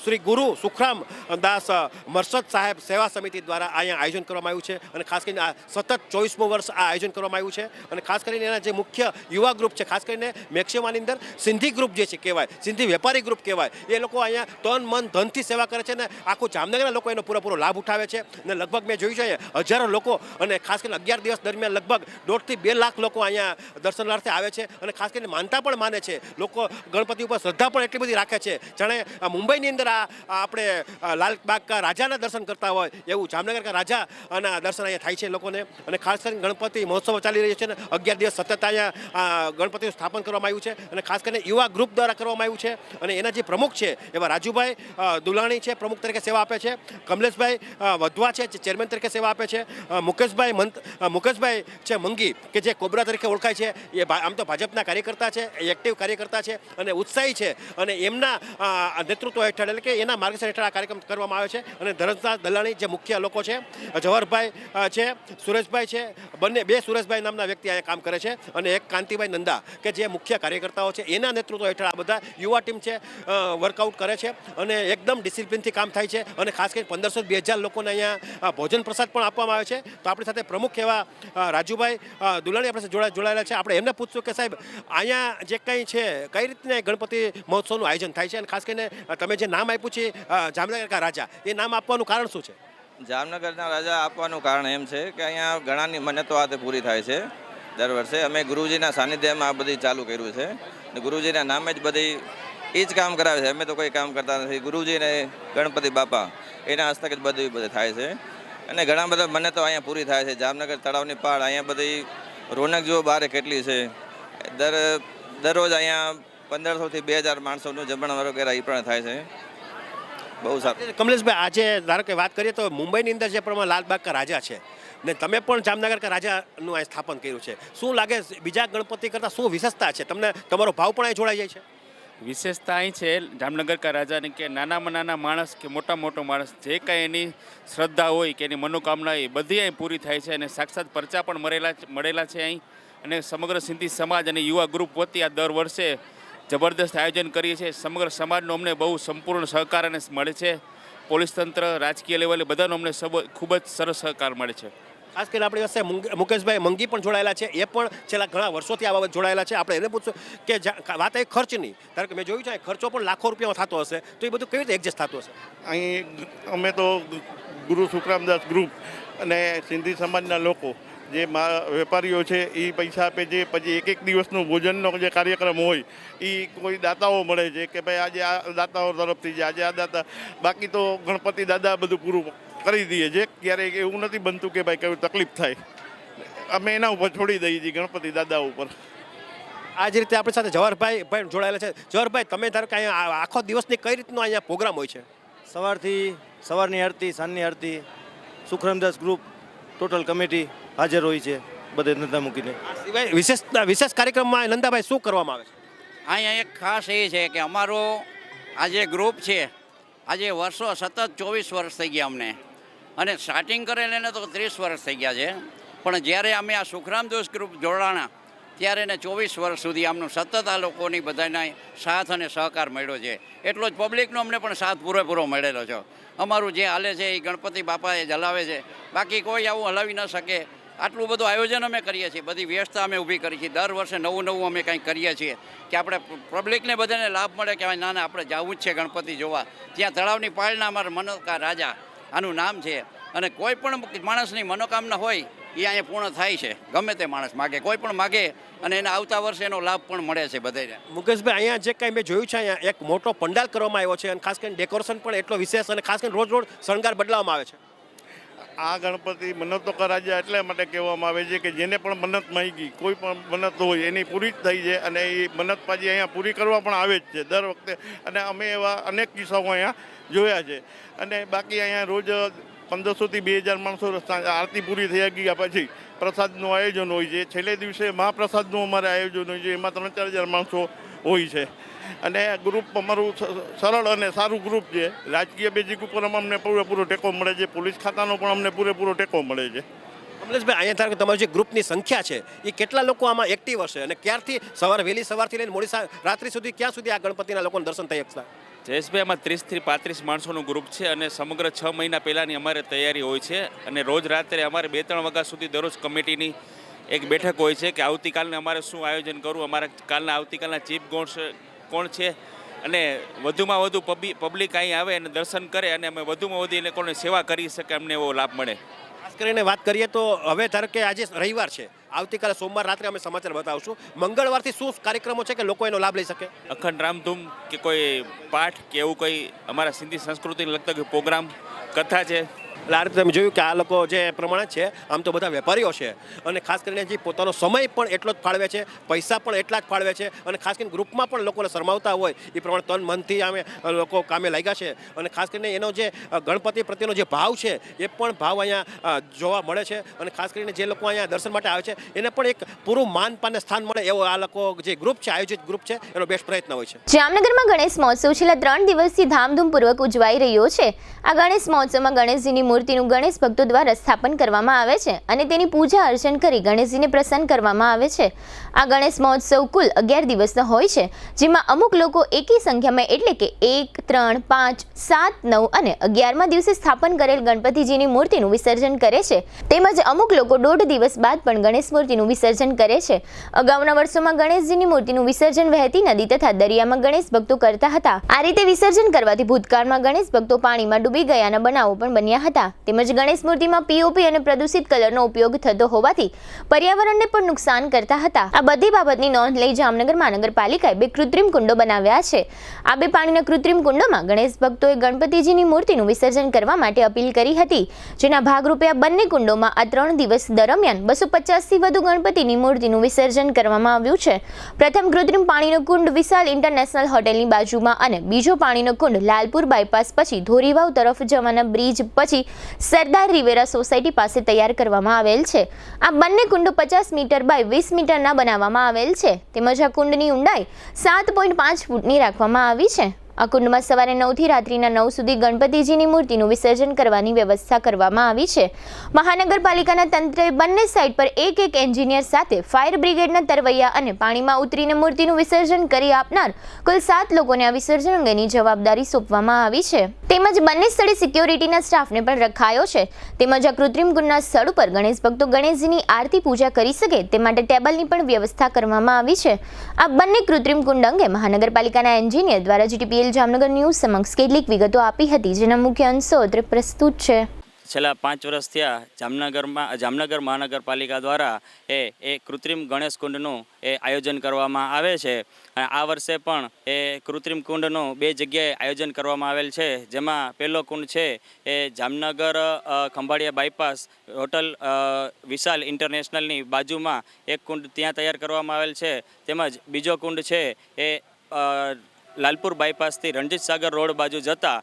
[SPEAKER 5] શ્રી ગુરુ સુખરામ દાસ મરસદ સાહેબ સેવા સમિતિ દ્વારા અહીંયા આયોજન કરવામાં આવ્યું છે અને ખાસ કરીને સતત 24મું વર્ષ આ આયોજન કરવામાં આવ્યું છે. અને ખાસ કરીને એના જે મુખ્ય યુવા ગ્રુપ છે, ખાસ કરીને મેક્સિમાની અંદર સિંધી ગ્રુપ જે છે કહેવાય, સિંધી વેપારી ગ્રુપ કહેવાય, એ લોકો અહીંયા તન મન ધનથી સેવા કરે છે અને આખું જામનગરના લોકો એનો પૂરેપૂરો લાભ ઉઠાવે છે. અને લગભગ મેં જોયું છે હજારો લોકો અને ખાસ કરીને 11 દિવસ દરમિયાન લગભગ 1.5 થી 2 લાખ લોકો અહીંયા દર્શનાર્થે આવે છે અને ખાસ કરીને માનતા પણ માને છે. લોકો ગણપતિ ઉપર શ્રદ્ધા પણ એટલી બધી રાખે છે જાણે મુંબઈની અંદર આપણે લાલબાગ કા રાજાના દર્શન કરતા હોય એવું જામનગર કા રાજાના દર્શન અહીંયા થાય છે લોકોને. અને ખાસ કરીને ગણપતિ મહોત્સવ ચાલી રહ્યો છે ને 11 દિવસ સતત અહીંયા ગણપતિનું સ્થાપન કરવામાં આવ્યું છે અને ખાસ કરીને યુવા ગ્રુપ દ્વારા કરવામાં આવ્યું છે. અને એના જે પ્રમુખ છે એવા રાજુભાઈ દુલાણી છે, પ્રમુખ તરીકે સેવા આપે છે. કમલેશભાઈ વધવા છે, જે ચેરમેન તરીકે સેવા આપે છે. મુકેશભાઈ છે મંગી કે જે કોબરા તરીકે ઓળખાય છે, એ આમ તો ભાજપના કાર્યકર્તા છે, એક્ટિવ કાર્યકર્તા છે અને ઉત્સાહી છે અને એમના નેતૃત્વ હેઠળ એટલે કે એના માર્ગદર્શન હેઠળ આ કાર્યક્રમ કરવામાં આવે છે. અને ધરમદાસ દલાણી જે મુખ્ય લોકો છે, જવાહરભાઈ છે, સુરેશભાઈ છે, બે સુરેશભાઈ નામના વ્યક્તિ અહીંયા કામ કરે છે અને એક કાંતિભાઈ નંદા કે જે મુખ્ય કાર્યકર્તાઓ છે, એના નેતૃત્વ હેઠળ આ બધા યુવા ટીમ છે વર્કઆઉટ કરે છે અને એકદમ ડિસિપ્લિનથી કામ થાય છે. અને ખાસ કરીને 1500-2000 લોકોને અહીંયા ભોજન પ્રસાદ પણ આપવામાં આવે છે. તો આપણી સાથે પ્રમુખ એવા રાજુભાઈ દુલાણી આપણે જોડાયેલા છે. આપણે એમને પૂછશું કે સાહેબ અહીંયા જે કંઈ છે કઈ રીતના ગણપતિ મહોત્સવનું આયોજન થાય છે અને ખાસ કરીને તમે જે નામ આપ્યું છે જામનગર કા રાજા, એ નામ આપવાનું કારણ શું છે?
[SPEAKER 6] જામનગરના રાજા આપવાનું કારણ એમ છે કે અહીંયા ઘણાની મન્નતો આ પૂરી થાય છે. દર વર્ષે અમે ગુરુજીના સાનિધ્યમાં આ બધી ચાલુ કર્યું છે અને ગુરુજીના નામે જ બધી એ જ કામ કરાવે છે. અમે તો કોઈ કામ કરતા નથી. ગુરુજી ને ગણપતિ બાપા એના હસ્તક જ બધું થાય છે અને ઘણા બધા મન્નતો અહીંયા પૂરી થાય છે. જામનગર તળાવની પાળ અહીંયા બધી રોનક જુઓ બારે કેટલી છે. દરરોજ અહીંયા 1500 થી 2000 માણસોનું જમણવાર વગેરે એ પણ થાય છે. બહુ સારું.
[SPEAKER 5] કમલેશભાઈ, આજે ધારો કે વાત કરીએ તો મુંબઈની અંદર જે પ્રમાણે લાલબાગ કા રાજા છે ને તમે પણ જામનગર કા રાજાનું અહીં સ્થાપન કર્યું છે, શું લાગે બીજા ગણપતિ કરતાં શું વિશેષતા છે? તમને તમારો ભાવ પણ અહીં જોડાઈ જાય છે?
[SPEAKER 7] વિશેષતા અહીં છે જામનગર કા રાજાની કે નાનામાં નાના માણસ કે મોટો માણસ જે કાંઈ એની શ્રદ્ધા હોય કે એની મનોકામના હોય બધી અહીં પૂરી થાય છે અને સાક્ષાત પરચા પણ મળેલા છે અહીં. અને સમગ્ર સિંધી સમાજ અને યુવા ગ્રુપ વતી આ દર વર્ષે જબરદસ્ત આયોજન કરીએ છીએ. સમગ્ર સમાજનો અમને બહુ સંપૂર્ણ સહકાર અને મળે છે. પોલીસ તંત્ર, રાજકીય લેવલે બધાનો અમને ખૂબ જ સરસ સહકાર મળે છે.
[SPEAKER 5] ખાસ કરીને આપણી પાસે મુકેશભાઈ મંગી પણ જોડાયેલા છે. એ પણ છેલ્લા ઘણા વર્ષોથી આ બાબત જોડાયેલા છે. આપણે એને પૂછશું કે વાત એ ખર્ચની, કારણ કે મેં જોયું છે ખર્ચો પણ લાખો રૂપિયામાં થતો હશે, તો એ બધું કેવી રીતે એડજસ્ટ થતું હશે?
[SPEAKER 8] અહીં અમે તો ગુરુ સુખરામદાસ ગ્રુપ અને સિંધી સમાજના લોકો જે વેપારીઓ છે એ પૈસા આપે છે. પછી એક દિવસનું ભોજનનો જે કાર્યક્રમ હોય એ કોઈ દાતાઓ મળે છે કે ભાઈ આજે આ દાતાઓ તરફથી છે, આજે આ દાતા. બાકી તો ગણપતિ દાદા બધું પૂરું કરી દઈએ છીએ. ક્યારેક એવું નથી બનતું કે ભાઈ કઈ તકલીફ થાય, અમે એના ઉપર છોડી દઈએ છીએ, ગણપતિ દાદા ઉપર.
[SPEAKER 5] આ જ રીતે આપણી સાથે જવાહરભાઈ જોડાયેલા છે. જવાહરભાઈ, તમે ધારો કે અહીંયા આખો દિવસની કઈ રીતનો અહીંયા પ્રોગ્રામ હોય છે?
[SPEAKER 9] સવારની આરતી, સાંજની આરતી, સુખરામદાસ ગ્રુપ ટોટલ કમિટી હાજર હોય છે બધે ધંધા મૂકીને.
[SPEAKER 5] સિવાય વિશેષ કાર્યક્રમમાં નંદાભાઈ શું કરવામાં આવે છે?
[SPEAKER 10] અહીંયા એક ખાસ એ છે કે અમારો આ જે ગ્રુપ છે આજે વર્ષો સતત 24 વર્ષ થઈ ગયા અમને, અને સ્ટાર્ટિંગ કરેલ એને તો 30 વર્ષ થઈ ગયા છે. પણ જ્યારે અમે આ સુખરામદાસ ગ્રુપ જોડાણા ત્યારે એને 24 વર્ષ સુધી આમનું સતત આ લોકોની બધાના સાથ અને સહકાર મળ્યો છે. એટલો જ પબ્લિકનો અમને પણ સાથ પૂરેપૂરો મળેલો છે. અમારું જે હાલે છે એ ગણપતિ બાપા એ જ હલાવે છે, બાકી કોઈ આવું હલાવી ન શકે. આટલું બધું આયોજન અમે કરીએ છીએ, બધી વ્યવસ્થા અમે ઊભી કરી છે. દર વર્ષે નવું અમે કંઈક કરીએ છીએ કે આપણે પબ્લિકને બધાને લાભ મળે કે ના આપણે જવું જ છે ગણપતિ જોવા. ત્યાં તળાવની પાળના અમારા મનોકા રાજા આનું નામ છે, અને કોઈ પણ માણસની મનોકામના હોય એ અહીંયા પૂર્ણ થાય છે. ગમે તે માણસ માગે, કોઈ પણ માગે, અને એને આવતા વર્ષે એનો લાભ પણ મળે છે બધાને.
[SPEAKER 5] મુકેશભાઈ, અહીંયા જે કાંઈ મેં જોયું છે અહીંયા એક મોટો પંડાલ કરવામાં આવ્યો છે, અને ખાસ કરીને ડેકોરેશન પણ એટલો વિશેષ, અને ખાસ કરીને રોજ શણગાર બદલાવવામાં આવે છે.
[SPEAKER 8] આ ગણપતિ મન્નતો રાજા એટલા માટે કહેવામાં આવે છે કે જેને પણ મન્નત માંગી, કોઈ પણ મન્નત હોય એની પૂરી જ થઈ છે, અને એ મન્નત પાછી અહીંયા પૂરી કરવા પણ આવે જ છે દર વખતે. અને અમે એવા અનેક કિસ્સાઓ અહીંયા જોયા છે. અને બાકી અહીંયા રોજ 1500 થી 2000 માણસો આરતી પૂરી થઈ ગયા પછી પ્રસાદનું આયોજન હોય છે. છેલ્લે દિવસે મહાપ્રસાદનું અમારે આયોજન હોય છે, એમાં 3-4 માણસો હોય છે. અને ગ્રુપ અમારું સરળ અને સારું ગ્રુપ છે. રાજકીય બેઝિક ઉપર અમને પૂરેપૂરો ટેકો મળે છે. પોલીસ ખાતાનો પણ અમને પૂરેપૂરો ટેકો મળે છે.
[SPEAKER 5] કમલેશભાઈ, અહીંયા ધારો કે તમારી જે ગ્રુપની સંખ્યા છે એ કેટલા લોકો આમાં એક્ટિવ હશે, અને ક્યારથી વહેલી સવારથી લઈને મોડી રાત્રિ સુધી ક્યાં સુધી આ ગણપતિના લોકોને દર્શન થઈ શકશે?
[SPEAKER 7] જયેશભાઈ, આમાં 30 થી 35 માણસોનું ગ્રુપ છે, અને સમગ્ર 6 મહિના પહેલાંની અમારે તૈયારી હોય છે. અને રોજ રાત્રે અમારે 2-3 વાગ્યા સુધી દરરોજ કમિટીની એક બેઠક હોય છે કે આવતીકાલને અમારે શું આયોજન કરવું, અમારા આવતીકાલના ચીફ કોણ છે, અને વધુમાં વધુ પબ્લિક અહીં આવે અને દર્શન કરે, અને અમે વધુમાં વધુ એ લોકોને સેવા કરી શકે, અમને એવો લાભ મળે.
[SPEAKER 5] ખાસ કરીને વાત કરીએ તો હવે ધારો કે આજે રવિવાર છે, આવતીકાલે સોમવાર રાત્રે અમે સમાચાર બતાવશું. મંગળવારથી શું કાર્યક્રમો છે કે લોકો એનો લાભ લઈ શકે?
[SPEAKER 7] અખંડ રામધૂમ કે કોઈ પાઠ કે એવું કોઈ અમારા સિંધી સંસ્કૃતિને લગતા કોઈ પ્રોગ્રામ, કથા છે.
[SPEAKER 5] એટલે આ રીતે તમે જોયું કે આ લોકો જે પ્રમાણે છે, આમ તો બધા વેપારીઓ છે, અને ખાસ કરીને જે પોતાનો સમય પણ એટલો જ ફાળવે છે, પૈસા પણ એટલા જ ફાળવે છે, અને ખાસ કરીને ગ્રુપમાં પણ લોકોને શરમાવતા હોય એ પ્રમાણે તન મનથી અમે લોકો કામે લાગ્યા છે. અને ખાસ કરીને એનો જે ગણપતિ પ્રત્યેનો જે ભાવ છે એ પણ ભાવ અહીંયા જોવા મળે છે. અને ખાસ કરીને જે લોકો અહીંયા દર્શન માટે આવે છે એને પણ એક પૂરું માનપાનને સ્થાન મળે એવો આ લોકો જે ગ્રુપ છે, આયોજિત ગ્રુપ છે, એનો બેસ્ટ પ્રયત્ન હોય છે.
[SPEAKER 1] જામનગરમાં ગણેશ મહોત્સવ છેલ્લા 3 દિવસથી ધામધૂમપૂર્વક ઉજવાઈ રહ્યો છે. આ ગણેશ મહોત્સવમાં ગણેશજીની મૂર્તિનું ગણેશ ભક્તો દ્વારા સ્થાપન કરવામાં આવે છે, અને તેની પૂજા અર્ચન કરી ગણેશજીને પ્રસન્ન કરવામાં આવે છે. આ ગણેશ મહોત્સવ કુલ 11 દિવસનો હોય છે, જેમાં અમુક લોકો એકી સંખ્યામાં એટલે કે 1, 3, 5, 7, 9 અને 11મા દિવસે સ્થાપન કરેલ ગણપતિજીની મૂર્તિનું વિસર્જન કરે છે. તેમજ અમુક લોકો 1.5 દિવસ બાદ પણ ગણેશ મૂર્તિનું વિસર્જન કરે છે. અગાઉના વર્ષોમાં ગણેશજીની મૂર્તિનું વિસર્જન વહેતી નદી તથા દરિયામાં ગણેશ ભક્તો કરતા હતા. આ રીતે વિસર્જન કરવાથી ભૂતકાળમાં ગણેશ ભક્તો પાણીમાં ડૂબી ગયાના બનાવો પણ બન્યા હતા. તેમજ ગણેશ મૂર્તિમાં પીઓપી અને પ્રદૂષિત કલરનો ઉપયોગ થતો હોવાથી પર્યાવરણને પણ નુકસાન કરતા હતા. આ બધી બાબતની નોંધ લઈ જામનગર મહાનગરપાલિકાએ 2 કૃત્રિમ કુંડો બનાવ્યા છે. આ 2 પાણીના કૃત્રિમ કુંડોમાં ગણેશ ભક્તોએ ગણપતિજીની મૂર્તિનું વિસર્જન કરવા માટે અપીલ કરી હતી, જેના ભાગરૂપે આ બંને કુંડોમાં આ 3 દિવસ દરમિયાન 250થી વધુ ગણપતિની મૂર્તિનું વિસર્જન કરવામાં આવ્યું છે. પ્રથમ કૃત્રિમ પાણીનો કુંડ વિશાલ ઇન્ટરનેશનલ હોટેલની બાજુમાં, અને બીજો પાણીનો કુંડ લાલપુર બાયપાસ પછી ધોરીવાવ તરફ જવાના બ્રિજ પછી સરદાર રિવેરા સોસાયટી પાસે તૈયાર કરવામાં આવેલ છે. આ બંને કુંડો 50 મીટર બાય 20 મીટરના બનાવવામાં આવેલ છે. તેમજ આ કુંડની ઊંડાઈ 7.5 ફૂટની રાખવામાં આવી છે. આ કુંડમાં સવારે 9 થી રાત્રિના 9 સુધી ગણપતિજીની મૂર્તિનું વિસર્જન કરવાની વ્યવસ્થા કરવામાં આવી છે. મહાનગરપાલિકાના તંત્રએ બંને સાઇટ પર એક એન્જિનિયર સાથે ફાયર બ્રિગેડના તરવૈયા અને પાણીમાં ઉતરીને મૂર્તિનું વિસર્જન કરી આપનાર કુલ 7 લોકોને આ વિસર્જન અંગેની જવાબદારી સોંપવામાં આવી છે. તેમજ બંને સ્થળે સિક્યોરિટીના સ્ટાફને પણ રખાયો છે. તેમજ આ કૃત્રિમ કુંડના સ્થળ ઉપર ગણેશ ભક્તો ગણેશજીની આરતી પૂજા કરી શકે તે માટે ટેબલની પણ વ્યવસ્થા કરવામાં આવી છે. આ બંને કૃત્રિમ કુંડ અંગે મહાનગરપાલિકાના એન્જિનિયર દ્વારા જીટીપીએલ જામનગર ન્યૂઝ સમક્ષ કેટલીક વિગતો આપી હતી, જેના મુખ્ય અંશો અત્રે પ્રસ્તુત છે.
[SPEAKER 11] છેલ્લા 5 વર્ષ થયા જામનગર મહાનગરપાલિકા દ્વારા એ કૃત્રિમ ગણેશ કુંડનું આયોજન કરવામાં આવે છે. આ વર્ષે પણ એ કૃત્રિમ કુંડનું 2 જગ્યાએ આયોજન કરવામાં આવેલ છે. જેમાં પહેલો કુંડ છે એ જામનગર ખંભાળિયા બાયપાસ હોટલ વિશાલ ઇન્ટરનેશનલની બાજુમાં એક કુંડ ત્યાં તૈયાર કરવામાં આવેલ છે. તેમજ બીજો કુંડ છે એ લાલપુર બાયપાસથી રણજીત સાગર રોડ બાજુ જતા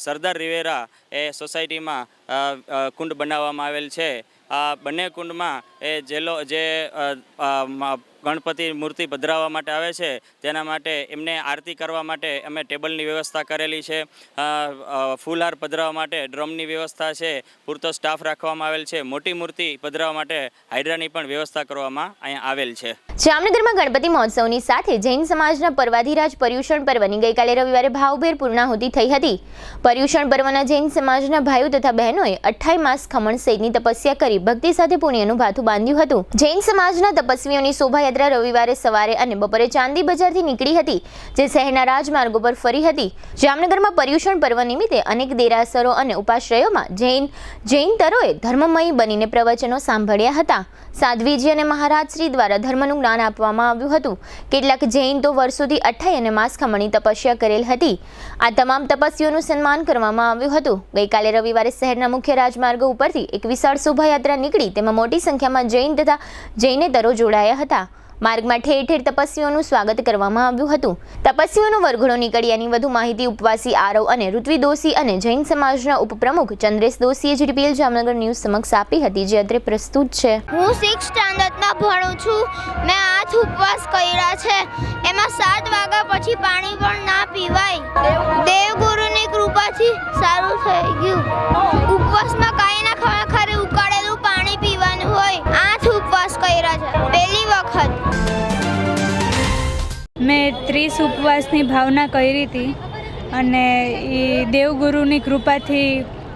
[SPEAKER 11] સરદાર રિવેરા એ સોસાયટીમાં કુંડ બનાવવામાં આવેલ છે. આ બંને કુંડમાં જે ગણપતિ મૂર્તિ પધરાવવા માટે આવે છે તેના માટે એમને આરતી કરવા માટે અમે ટેબલની વ્યવસ્થા કરેલી છે. ફૂલહાર પધરાવવા માટે ડ્રમની વ્યવસ્થા છે. પૂરતો સ્ટાફ રાખવામાં આવેલ છે. મોટી મૂર્તિ પધરાવવા માટે હાઇડ્રાની પણ વ્યવસ્થા કરવામાં અહીંયા આવેલ છે.
[SPEAKER 1] જામનગરમાં ગણપતિ મહોત્સવની સાથે જૈન સમાજના પર્વાધિરાજ પર્યુષણ પર્વની ગઈકાલે રવિવારે ભાવભેર પૂર્ણાહુતિ થઈ હતી. પર્યુષણ પર્વના જૈન સમાજના ભાઈઓ તથા બહેનોએ 28 માસ ખમણ સહિતની તપસ્યા કરી ભક્તિ સાથે પુણ્યનું ભાથું બાંધ્યું હતું. જૈન સમાજના તપસ્વીઓની શોભાયાત્રા રવિવારે સવારે અને બપોરે ચાંદી બજારથી નીકળી હતી, જે શહેરના રાજમાર્ગો પર ફરી હતી. જામનગરમાં પર્યુષણ પર્વ નિમિત્તે અનેક દેરાસરો અને ઉપાશ્રયોમાં જૈનતરોએ ધર્મમયી બનીને પ્રવચનો સાંભળ્યા હતા. સાધ્વીજી અને મહારાજ શ્રી દ્વારા ધર્મનું જ્ઞાન આપવામાં આવ્યું હતું. કેટલાક જૈન તો વર્ષોથી 28 અને માસ ખમણની તપસ્યા કરેલ હતી. આ તમામ તપસ્વીઓનું સન્માન કરવામાં આવ્યું હતું. ગઈકાલે રવિવારે શહેરના મુખ્ય રાજમાર્ગો ઉપરથી એક વિશાળ શોભાયાત્રા નીકળી, તેમાં મોટી સંખ્યામાં જૈન તથા જૈનેતરો જોડાયા હતા. માર્ગમાં ઠેર ઠેર તપસ્વીઓનું સ્વાગત કરવામાં આવ્યું હતું. તપસ્વીઓનો વરઘોડો નીકળ્યાની વધુ માહિતી ઉપવાસી આરવ અને ઋત્વી દોશી અને જૈન સમાજના ઉપપ્રમુખ ચંદ્રેશ દોશીએ જીટીપીએલ જામનગર ન્યૂઝ સમક્ષ આપી હતી, જે અત્રે પ્રસ્તુત છે.
[SPEAKER 12] હું 6th સ્ટાન્ડર્ડમાં ભણું છું. મેં 8 ઉપવાસ કર્યા છે. એમાં 7 વાગ્યા પછી પાણી પણ ના પીવાય. દેવગુરુની કૃપાથી સારું થઈ ગયું. ઉપવાસમાં કાંઈ ના ખવાય, ખાલી ઉકાળેલું પાણી પીવાનું હોય. 8 ઉપવાસ કર્યા છે પહેલી વખત.
[SPEAKER 13] મેં 30 ઉપવાસની ભાવના કરી હતી અને એ દેવગુરુની કૃપાથી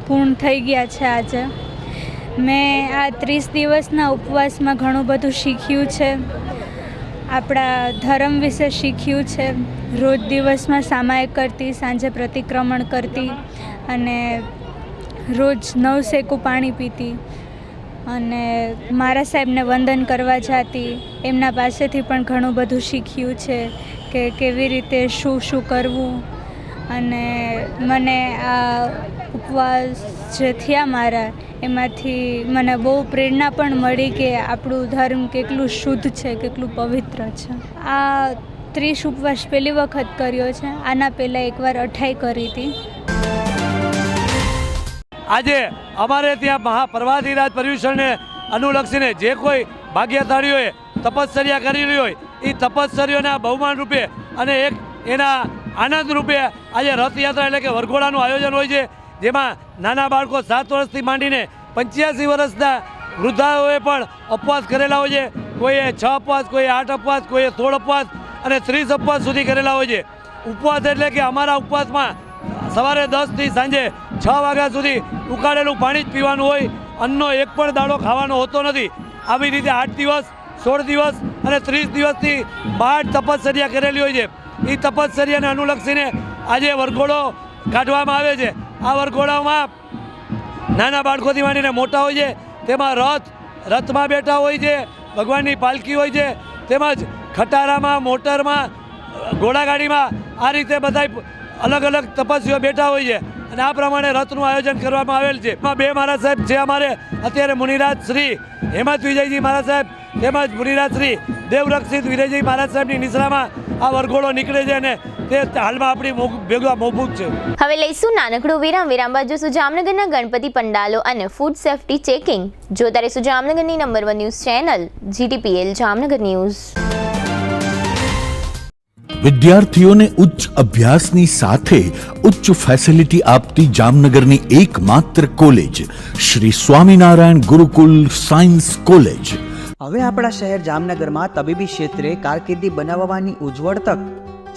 [SPEAKER 13] પૂર્ણ થઈ ગયા છે. આજે મેં આ 30 દિવસના ઉપવાસમાં ઘણું બધું શીખ્યું છે. આપણા ધર્મ વિશે શીખ્યું છે. રોજ દિવસમાં સામાયિક કરતી, સાંજે પ્રતિક્રમણ કરતી અને રોજ નવસેકું પાણી પીતી અને મારા સાહેબને વંદન કરવા જતી. એમના પાસેથી પણ ઘણું બધું શીખ્યું છે કે કેવી રીતે શું કરવું. અને મને આ ઉપવાસ જે થયા મારા, એમાંથી મને બહુ પ્રેરણા પણ મળી કે આપણું ધર્મ કેટલું શુદ્ધ છે, કેટલું પવિત્ર છે. આ 30 ઉપવાસ પહેલી વખત કર્યો છે. આના પહેલાં એકવાર 28 કરી હતી.
[SPEAKER 14] આજે અમારે ત્યાં મહાપર્વાધિરાજ પર્યુષણને અનુલક્ષીને જે કોઈ ભાગ્યશાળીઓએ તપશ્ચર્યા કરેલી હોય એ તપશ્ચર્યોના બહુમાન રૂપે અને એક એના આનંદ રૂપે આજે રથયાત્રા એટલે કે વરઘોડાનું આયોજન હોય છે, જેમાં નાના બાળકો 7 વર્ષથી માંડીને 85 વર્ષના વૃદ્ધાઓએ પણ ઉપવાસ કરેલા હોય છે. કોઈએ 6 ઉપવાસ, કોઈએ 8 ઉપવાસ, કોઈએ 16 ઉપવાસ અને 30 ઉપવાસ સુધી કરેલા હોય છે. ઉપવાસ એટલે કે અમારા ઉપવાસમાં સવારે 10 થી સાંજે 6 વાગ્યા સુધી ઉકાળેલું પાણી જ પીવાનું હોય. અન્નનો એક પણ દાડો ખાવાનો હોતો નથી. આવી રીતે 8 દિવસ, 16 દિવસ અને 30 દિવસથી 12 તપશ્ચર્યા કરેલી હોય છે. એ તપશ્ચર્યાને અનુલક્ષીને આજે વરઘોડો કાઢવામાં આવે છે. આ વરઘોડામાં નાના બાળકોથી માંડીને મોટા હોય છે. તેમાં રથમાં બેઠા હોય છે, ભગવાનની પાલખી હોય છે, તેમજ ખટારામાં, મોટરમાં, ઘોડાગાડીમાં આ રીતે બધા અલગ અલગ તપસ્વીઓ બેઠા હોય છે અને આ પ્રમાણે રથનું આયોજન કરવામાં આવેલ છે. એમાં બે મહારાજ સાહેબ છે અમારે અત્યારે, મુનિરાજ શ્રી હેમંત વિજયજી મહારાજ સાહેબ તેમજ મુનિરાજ શ્રી દેવરક્ષિત વિજયજી મહારાજ સાહેબની નિશ્રામાં આ વરઘોડો નીકળે છે અને તે હાલમાં આપણી ભેગા મોભૂત છે.
[SPEAKER 1] હવે લઈશું નાનકડું વિરામ બાદ જોશું જામનગરના ગણપતિ પંડાલો અને ફૂડ સેફ્ટી ચેકિંગ. જોતા રહેશું જામનગરની number 1 news channel GTPL Jamnagar news.
[SPEAKER 2] વિદ્યાર્થીઓને ઉચ્ચ અભ્યાસની સાથે ઉચ્ચ ફેસિલિટી આપતી જામનગરની એકમાત્ર college Shri Swaminarayan Gurukul science college.
[SPEAKER 4] હવે આપણા શહેર જામનગરમાં તબીબી ક્ષેત્રે કારકિર્દી બનાવવાની ઉજ્જવળ તક.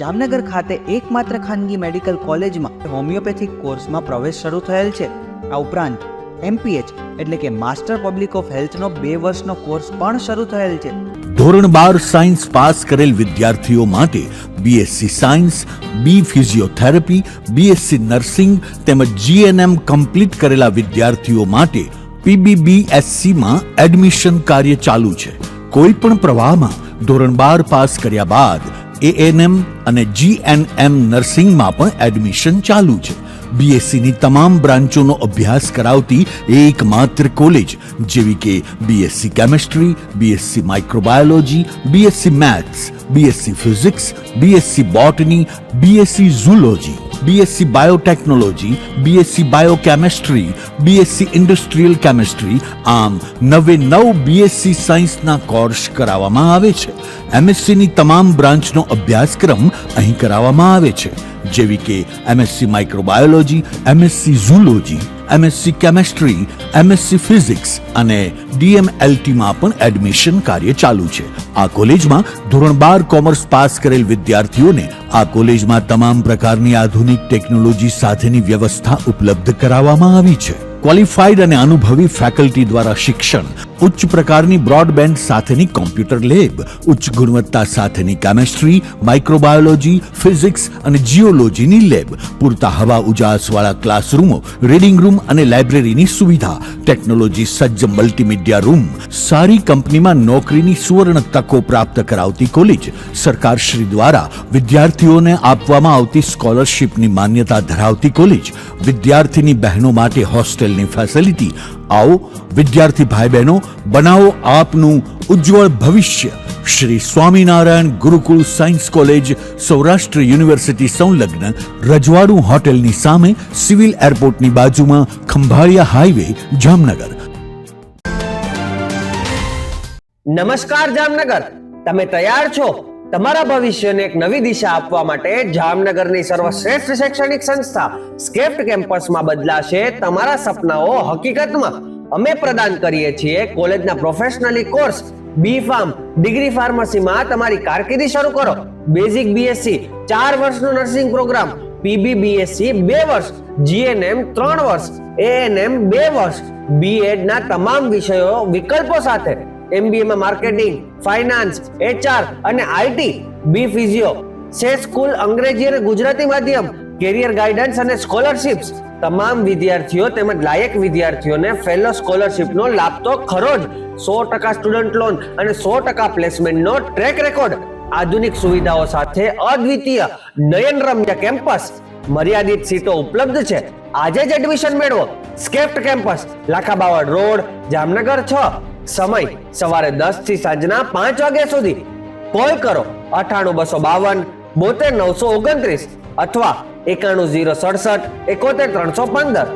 [SPEAKER 4] જામનગર ખાતે એકમાત્ર ખાનગી મેડિકલ કોલેજમાં હોમિયોપેથિક કોર્સમાં પ્રવેશ શરૂ થયેલ છે. આ ઉપરાંત MPH એટલે કે માસ્ટર પબ્લિક ઓફ હેલ્થનો 2 વર્ષનો કોર્સ પણ શરૂ થયેલ છે.
[SPEAKER 2] ધોરણ 12 સાયન્સ પાસ કરેલ વિદ્યાર્થીઓ માટે BSc science, B physiotherapy, BSc nursing તેમજ GNM કમ્પ્લીટ કરેલા વિદ્યાર્થીઓ માટે PBBSc માં એડમિશન કાર્ય ચાલુ છે. કોઈ પણ પ્રવાહમાં ધોરણ 12 પાસ કર્યા બાદ ANM અને GNM નર્સિંગમાં પણ એડમિશન ચાલુ છે. BSc ની તમામ બ્રાન્ચોનો અભ્યાસ કરાવતી એકમાત્ર કોલેજ જેવી કે BSc chemistry, BSc microbiology, BSc maths, BSc physics, BSc બોટની, BSc zoology, BSc biotechnology, BSc બાયોકેમેસ્ટ્રી, BSc industrial chemistry, આમ 9 BSc સાયન્સના કોર્સ કરાવવામાં આવે છે. MSc ની તમામ બ્રાન્ચનો અભ્યાસક્રમ અહીં કરાવવામાં આવે છે જેવી કે MSc microbiology, MSc zoology, MSc chemistry, MSc physics અને DMLT માં પણ એડમિશન કાર્ય ચાલુ છે. આ કોલેજમાં ધોરણ 12 કોમર્સ પાસ કરેલ વિદ્યાર્થીઓને આ કોલેજમાં તમામ પ્રકારની આધુનિક ટેકનોલોજી સાથેની વ્યવસ્થા ઉપલબ્ધ કરાવવામાં આવી છે. ક્વોલિફાઈડ અને અનુભવી ફેકલ્ટી દ્વારા શિક્ષણ, ઉચ્ચ પ્રકારની બ્રોડબેન્ડ સાથેની કોમ્પ્યુટર લેબ, ઉચ્ચ ગુણવત્તા સાથેની કેમેસ્ટ્રી, માઇક્રોબાયોલોજી, ફિઝિક્સ અને જીઓલોજીની લેબ, પૂરતા હવા ઉજાસવાળા ક્લાસરૂમો, રીડિંગ રૂમ અને લાઇબ્રેરીની સુવિધા, ટેકનોલોજી સજ્જ મલ્ટીમીડિયા રૂમ, સારી કંપનીમાં નોકરીની સુવર્ણ તકો પ્રાપ્ત કરાવતી કોલેજ, સરકારશ્રી દ્વારા વિદ્યાર્થીઓને આપવામાં આવતી સ્કોલરશિપની માન્યતા ધરાવતી કોલેજ, વિદ્યાર્થીની બહેનો માટે હોસ્ટેલની ફેસિલિટી. આવો વિદ્યાર્થી ભાઈ બહેનો, બનાવો આપનું ઉજ્જવળ ભવિષ્ય. Shri Swaminarayan Gurukul science college, Saurashtra university સંલગ્ન, રજવાડું હોટેલની સામે, સિવિલ એરપોર્ટની બાજુમાં, ખંભાળિયા હાઈવે, જામનગર.
[SPEAKER 15] નમસ્કાર જામનગર, તમે તૈયાર છો તમારા ભવિષ્યને એક નવી દિશા આપવા માટે? જામનગરની સર્વશ્રેષ્ઠ શૈક્ષણિક સંસ્થા સ્કેપ્ટ કેમ્પસમાં બદલાશે તમારા સપનાઓ હકીકતમાં. અમે પ્રદાન કરીએ છીએ કોલેજના પ્રોફેશનલી કોર્સ B.Pharm, ડિગ્રી ફાર્મસીમાં તમારી કારકિર્દી શરૂ કરો. બેઝિક BSc 4 વર્ષનો નર્સિંગ પ્રોગ્રામ, PBBSc 2 વર્ષ, GNM 3 વર્ષ, ANM 2 વર્ષ, B.Ed ના તમામ વિષયો વિકલ્પો સાથે, MBA માં માર્કેટિંગ, ફાઇનાન્સ, HR અને IT, B ફિઝિયો, સે સ્કૂલ અંગ્રેજી અને ગુજરાતી માધ્યમ, કેરિયર ગાઈડન્સ અને સ્કોલરશિપ્સ. તમામ વિદ્યાર્થીઓ તેમજ લાયક વિદ્યાર્થીઓને ફેલો સ્કોલરશિપનો લાભ તો ખરો જ. 100% સ્ટુડન્ટ લોન અને 100% પ્લેસમેન્ટનો ટ્રેક રેકોર્ડ. આધુનિક સુવિધાઓ સાથે અદ્વિતીય નયનરમ્ય કેમ્પસ. મર્યાદિત સીટો ઉપલબ્ધ છે. આજે જ એડમિશન મેળવો. સ્કેપ્ટ કેમ્પસ, લાખાબાવડ રોડ, જામનગર 6. સમય સવારે 10 થી સાંજના 5 વાગ્યા સુધી. કોલ કરો 98 252 72 929 અથવા 91 067 71 315.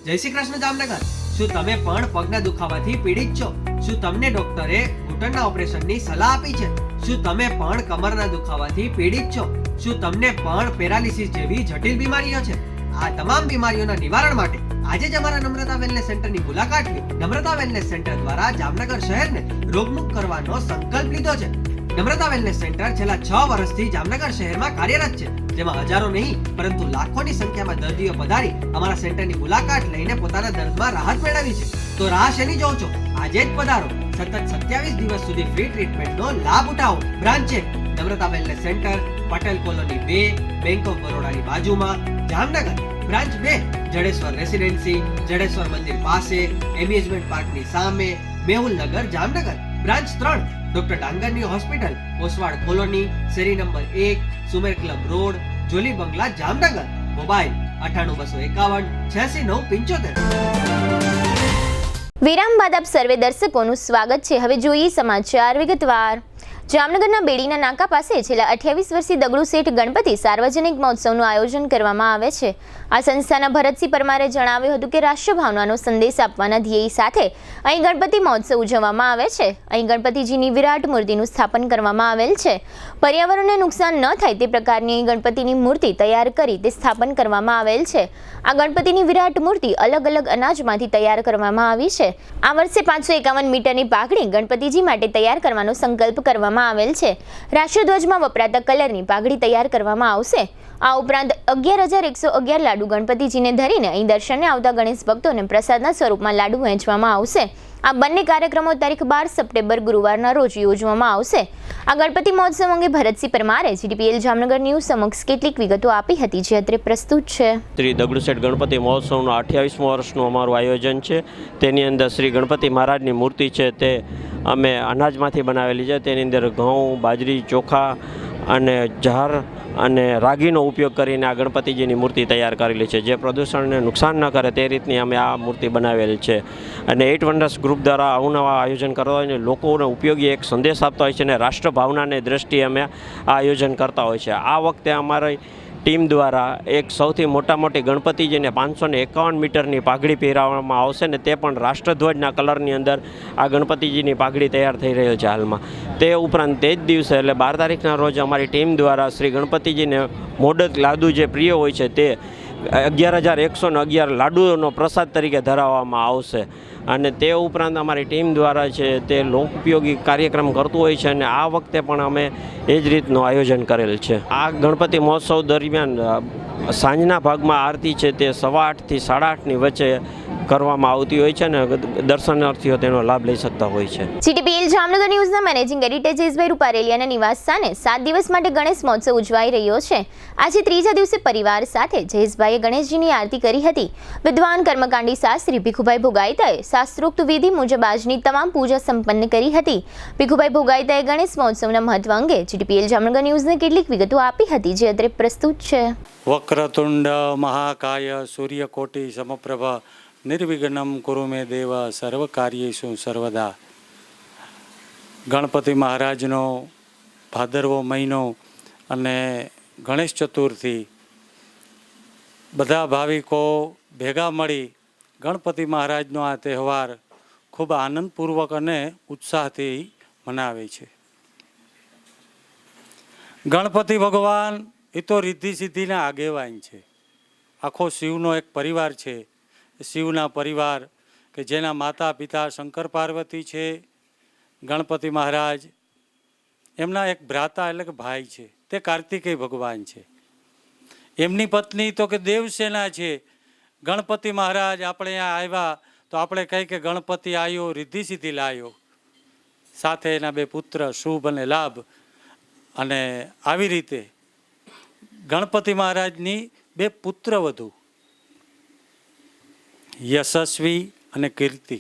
[SPEAKER 15] જય શ્રી કૃષ્ણ જામનગર. શું તમે પણ પગના દુખાવાથી પીડિત છો? શું તમને ડોક્ટરે ઘૂંટણના ઓપરેશનની સલાહ આપી છે? શું તમે પણ કમરના દુખાવાથી પીડિત છો? શું તમને પણ પેરાલિસિસ જેવી જટિલ બીમારીઓ છે? આ તમામ બીમારીઓના નિવારણ માટે આજે જ અમારા નમ્રતા વેલનેસ સેન્ટરની મુલાકાત લો. નમ્રતા વેલનેસ સેન્ટર દ્વારા જામનગર શહેરને રોગમુક્ત કરવાનો સંકલ્પ લીધો છે. નમ્રતા વેલનેસ સેન્ટર છેલ્લા 6 વર્ષથી જામનગર શહેરમાં કાર્યરત છે, જેમાં હજારો નહીં પરંતુ લાખોની સંખ્યામાં દર્દીઓ પધારી અમારા સેન્ટરની મુલાકાત લઈને પોતાના દર્દમાં રાહત મેળવી છે. તો રાહ શેની જોવો છો? આજે જ પધારો. સતત 27 દિવસ સુધી ફ્રી ટ્રીટમેન્ટનો લાભ ઉઠાવો. Branch 1 Namrata wellness centre, Patel colony 2, bank of બરોડાની બાજુમાં, જામનગર. બ્રાન્ચ 2 જડેશ્વર રેસિડેન્સી, જડેશ્વર મંદિર પાસે, એમ્યુઝમેન્ટ પાર્કની સામે, મેહુલનગર, જામનગર. બ્રાન્ચ 3 ડોક્ટર ડાંગરની હોસ્પિટલ, ઓસવાડ કોલોની, શેરી number 1, Sumer club road, Jolly બંગલા, જામનગર. મોબાઈલ 9826518675.
[SPEAKER 1] વિરામ બાદ આપ સર્વે દર્શકોનું સ્વાગત છે. હવે જોઈએ સમાચાર વિગતવાર. જામનગરના બેડીના નાકા પાસે છેલ્લા 28 વર્ષથી દગડુ શેઠ ગણપતિ સાર્વજનિક મહોત્સવનું આયોજન કરવામાં આવે છે. આ સંસ્થાના ભરતસિંહ પરમારે જણાવ્યું હતું કે રાષ્ટ્રભાવનાનો સંદેશ આપવાના ધ્યેય સાથે અહીં ગણપતિ મહોત્સવ ઉજવવામાં આવે છે. અહીં ગણપતિજીની વિરાટ મૂર્તિનું સ્થાપન કરવામાં આવેલ છે. પર્યાવરણને નુકસાન ન થાય તે પ્રકારની અહીં ગણપતિની મૂર્તિ તૈયાર કરી તે સ્થાપન કરવામાં આવેલ છે. આ ગણપતિની વિરાટ મૂર્તિ અલગ અલગ અનાજમાંથી તૈયાર કરવામાં આવી છે. આ વર્ષે 551 મીટરની પાઘડી ગણપતિજી માટે તૈયાર કરવાનો સંકલ્પ કરવામાં આવેલ છે. રાષ્ટ્રધ્વજમાં વપરાતા કલરની પાઘડી તૈયાર કરવામાં આવશે. આ ઉપરાંત 11,111 લાડુ ગણપતિજીને ધરીને અહીં દર્શને આવતા ગણેશ ભક્તોને પ્રસાદના સ્વરૂપમાં લાડુ વહેંચવામાં આવશે. આ બંને કાર્યક્રમો તારીખ 12 સપ્ટેમ્બર ગુરુવારના રોજ યોજવામાં આવશે. આ ગણપતિ મહોત્સવ અંગે ભરતસિંહ પરમારે જીટીપીએલ જામનગર ન્યૂઝ સમક્ષ કેટલીક વિગતો આપી હતી, જે અત્રે પ્રસ્તુત છે.
[SPEAKER 16] શ્રી દગડુ શેઠ ગણપતિ મહોત્સવનું 28મું વર્ષનું અમારું આયોજન છે. તેની અંદર શ્રી ગણપતિ મહારાજની મૂર્તિ છે તે અમે અનાજમાંથી બનાવેલી છે. તેની અંદર ઘઉં, બાજરી, ચોખા અને જાર અને રાગીનો ઉપયોગ કરીને આ ગણપતિજીની મૂર્તિ તૈયાર કરેલી છે, જે પ્રદૂષણને નુકસાન ન કરે તે રીતની અમે આ મૂર્તિ બનાવેલ છે. અને 8 વન્ડર્સ ગ્રુપ દ્વારા અવનવા આયોજન કરતા હોય છે, લોકોને ઉપયોગી એક સંદેશ આપતા હોય છે અને રાષ્ટ્રભાવનાની દ્રષ્ટિએ અમે આ આયોજન કરતા હોય છે. આ વખતે અમારી ટીમ દ્વારા એક સૌથી મોટી ગણપતિજીને 551 મીટરની પાઘડી પહેરાવવામાં આવશે ને તે પણ રાષ્ટ્રધ્વજના કલરની અંદર આ ગણપતિજીની પાઘડી તૈયાર થઈ રહેલ છે હાલમાં. તે ઉપરાંત તે જ દિવસે એટલે 12 તારીખના રોજ અમારી ટીમ દ્વારા શ્રી ગણપતિજીને મોદક લાડુ જે પ્રિય હોય છે તે 11,111 લાડુનો પ્રસાદ તરીકે ધરાવવામાં આવશે. અને તે ઉપરાંત અમારી ટીમ દ્વારા છે તે લોકોપયોગી કાર્યક્રમ કરતું હોય છે અને આ વખતે પણ અમે એ જ રીતનું આયોજન કરેલ છે. આ ગણપતિ મહોત્સવ દરમિયાન સાંજના ભાગમાં આરતી છે તે 8:15 થી 8:30ની વચ્ચે કરવામાં આવતી હોય છે અને દર્શનાર્થીઓ તેનો લાભ લઈ શકતા હોય છે.
[SPEAKER 1] જીટીપીએલ જામનગર ન્યૂઝના મેનેજિંગ એડિટર જયેશભાઈ રૂપારેલિયાના નિવાસ સ્થાને 7 દિવસ માટે ગણેશ મહોત્સવ ઉજવાઈ રહ્યો છે. આજે ત્રીજા દિવસે પરિવાર સાથે જયેશભાઈએ ગણેશજીની આરતી કરી હતી. વિદ્વાન કર્મકાંડી શાસ્ત્રી ભીખુભાઈ ભોગાયતાએ શાસ્ત્રોક્ત વિધિ મુજબ આજની તમામ પૂજા સંપન્ન કરી હતી. ભીખુભાઈ ભોગાયતાએ ગણેશ મહોત્સવના મહત્વ અંગે જીટીપીએલ જામનગર ન્યૂઝને કેટલીક વિગતો આપી હતી, જે અત્રે પ્રસ્તુત છે.
[SPEAKER 17] વક્રતુંડ મહાકાય સૂર્યકોટી સમપ્રભ નિર્વિઘ્નમ કુરુ મે દેવ સર્વ કાર્યેષુ સર્વદા. ગણપતિ મહારાજનો ભાદરવો મહિનો અને ગણેશ ચતુર્થી, બધા ભાવિકો ભેગા મળી ગણપતિ મહારાજનો આ તહેવાર ખૂબ આનંદપૂર્વક અને ઉત્સાહથી મનાવે છે. ગણપતિ ભગવાન એ તો રિદ્ધિ સિદ્ધિના આગેવાન છે. આખો શિવનો એક પરિવાર છે. શિવના પરિવાર કે જેના માતા પિતા શંકર પાર્વતી છે, ગણપતિ મહારાજ એમના એક ભ્રાતા એટલે કે ભાઈ છે તે કાર્તિકેય ભગવાન છે. એમની પત્ની તો કે દેવસેના છે. ગણપતિ મહારાજ આપણે અહીંયા આવ્યા તો આપણે કહીએ કે ગણપતિ આવ્યો, રિદ્ધિ સિદ્ધિ લાવ્યો. સાથે એના 2 પુત્ર શુભ અને લાભ. અને આવી રીતે ગણપતિ મહારાજની 2 પુત્ર વધુ યશસ્વી અને કીર્તિ.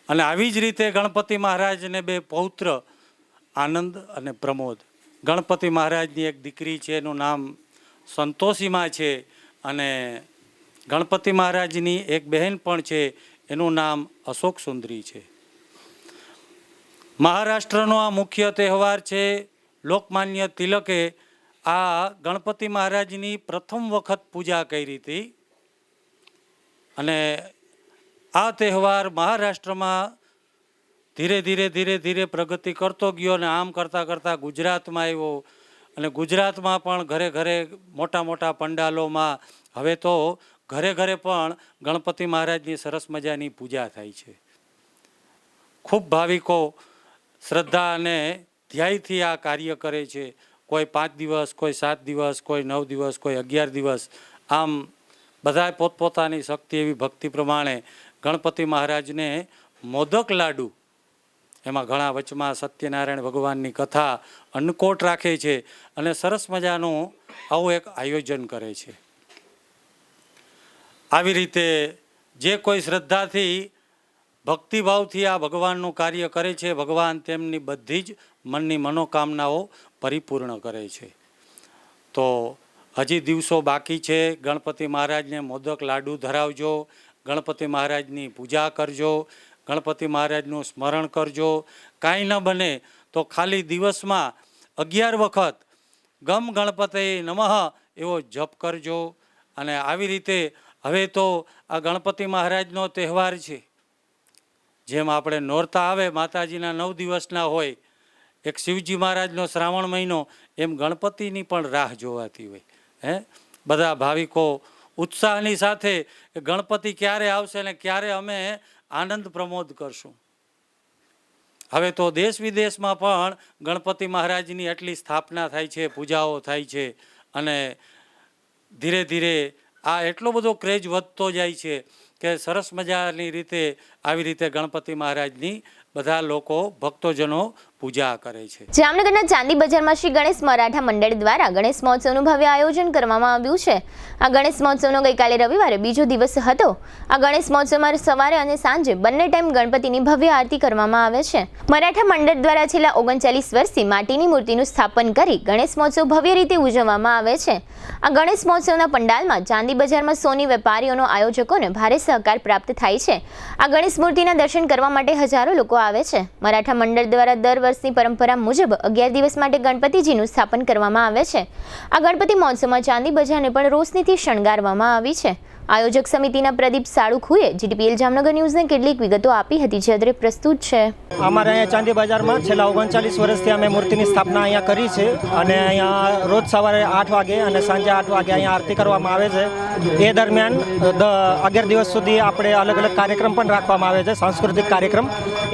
[SPEAKER 17] અને આવી જ રીતે ગણપતિ મહારાજને 2 પૌત્ર આનંદ અને પ્રમોદ. ગણપતિ મહારાજની એક દીકરી છે, એનું નામ સંતોષીમાં છે. અને ગણપતિ મહારાજની એક બહેન પણ છે, એનું નામ અશોક સુંદરી છે. મહારાષ્ટ્રનો આ મુખ્ય તહેવાર છે. લોકમાન્ય તિલકે આ ગણપતિ મહારાજની પ્રથમ વખત પૂજા કરી હતી. અને આ તહેવાર મહારાષ્ટ્રમાં ધીરે ધીરે પ્રગતિ કરતો ગયો અને આમ કરતાં કરતાં ગુજરાતમાં આવ્યો. અને ગુજરાતમાં પણ ઘરે ઘરે મોટા પંડાલોમાં હવે તો ઘરે ઘરે પણ ગણપતિ મહારાજની સરસ મજાની પૂજા થાય છે. ખૂબ ભાવિકો શ્રદ્ધા અને ધ્યેયથી આ કાર્ય કરે છે. કોઈ 5 દિવસ, કોઈ 7 દિવસ, કોઈ 9 દિવસ, કોઈ 11 દિવસ, આમ બધાય પોતપોતાની શક્તિ એવી ભક્તિ પ્રમાણે ગણપતિ મહારાજને મોદક લાડુ, એમાં ઘણા વચમાં સત્યનારાયણ ભગવાનની કથા અન્નકોટ રાખે છે અને સરસ મજાનું આવું એક આયોજન કરે છે. આવી રીતે જે કોઈ શ્રદ્ધાથી ભક્તિભાવથી આ ભગવાનનું કાર્ય કરે છે, ભગવાન તેમની બધી જ મનની મનોકામનાઓ પરિપૂર્ણ કરે છે. તો હજી દિવસો બાકી છે. ગણપતિ મહારાજને મોદક લાડુ ધરાવજો, ગણપતિ મહારાજની પૂજા કરજો, ગણપતિ મહારાજનું સ્મરણ કરજો. કાંઈ ન બને તો ખાલી દિવસમાં 11 વખત ગમ ગણપતે નમઃ એવો જપ કરજો. અને આવી રીતે હવે તો આ ગણપતિ મહારાજનો તહેવાર છે. જેમ આપણે નોરતા આવે માતાજીના 9 દિવસના હોય, એક શિવજી મહારાજનો શ્રાવણ મહિનો, એમ ગણપતિની પણ રાહ જોવાતી હોય. બધા ભાવિકો ઉત્સાહની સાથે ગણપતિ ક્યારે આવશે ને ક્યારે અમે આનંદ પ્રમોદ કરશું. હવે તો દેશ વિદેશમાં પણ ગણપતિ મહારાજની એટલી સ્થાપના થાય છે, પૂજાઓ થાય છે અને ધીરે ધીરે આ એટલો બધો ક્રેઝ વધતો જાય છે કે સરસ મજાની રીતે આવી રીતે ગણપતિ મહારાજની બધા લોકો ભક્તોજનો પૂજા કરે છે.
[SPEAKER 1] જામનગરના ચાંદી બજારમાં શ્રી ગણેશ મરાઠા મંડળ દ્વારા ગણેશ મહોત્સવનું ભવ્ય આયોજન કરવામાં આવ્યું છે. આ ગણેશ મહોત્સવનો ગઈકાલે રવિવારે બીજો દિવસ હતો. આ ગણેશ મહોત્સવમાં સવારે અને સાંજે બંને ટાઈમ ગણપતિની ભવ્ય આરતી કરવામાં આવે છે. મરાઠા મંડળ દ્વારા છેલ્લા 39 વર્ષથી માટીની મૂર્તિનું સ્થાપન કરી ગણેશ મહોત્સવ ભવ્ય રીતે ઉજવવામાં આવે છે. આ ગણેશ મહોત્સવના પંડાલમાં ચાંદી બજારમાં સોની વેપારીઓનો આયોજકોને ભારે સહકાર પ્રાપ્ત થાય છે. આ ગણેશ મૂર્તિના દર્શન કરવા માટે હજારો લોકો આવે છે. મરાઠા મંડળ દ્વારા દર વર્ષની પરંપરા મુજબ 11 દિવસ માટે ગણપતિજીનું સ્થાપન કરવામાં આવે છે. આ ગણપતિ મહોત્સવમાં ચાંદી બજારને પણ રોશનીથી શણગારવામાં આવી છે. આયોજક સમિતિના પ્રદીપ સાળુખુએ જીટીપીએલ જામનગર ન્યૂઝને કેટલીક વિગતો આપી હતી, જે અત્રે પ્રસ્તુત છે.
[SPEAKER 18] અમારે અહીંયા ચાંદી બજારમાં છેલ્લા 39 વર્ષથી અમે મૂર્તિની સ્થાપના અહીંયા કરી છે અને અહીંયા રોજ સવારે 8 વાગે અને સાંજે 8 વાગે અહીંયા આરતી કરવામાં આવે છે. એ દરમિયાન 11 દિવસ સુધી આપણે અલગ અલગ કાર્યક્રમ પણ રાખવામાં આવે છે, સાંસ્કૃતિક કાર્યક્રમ.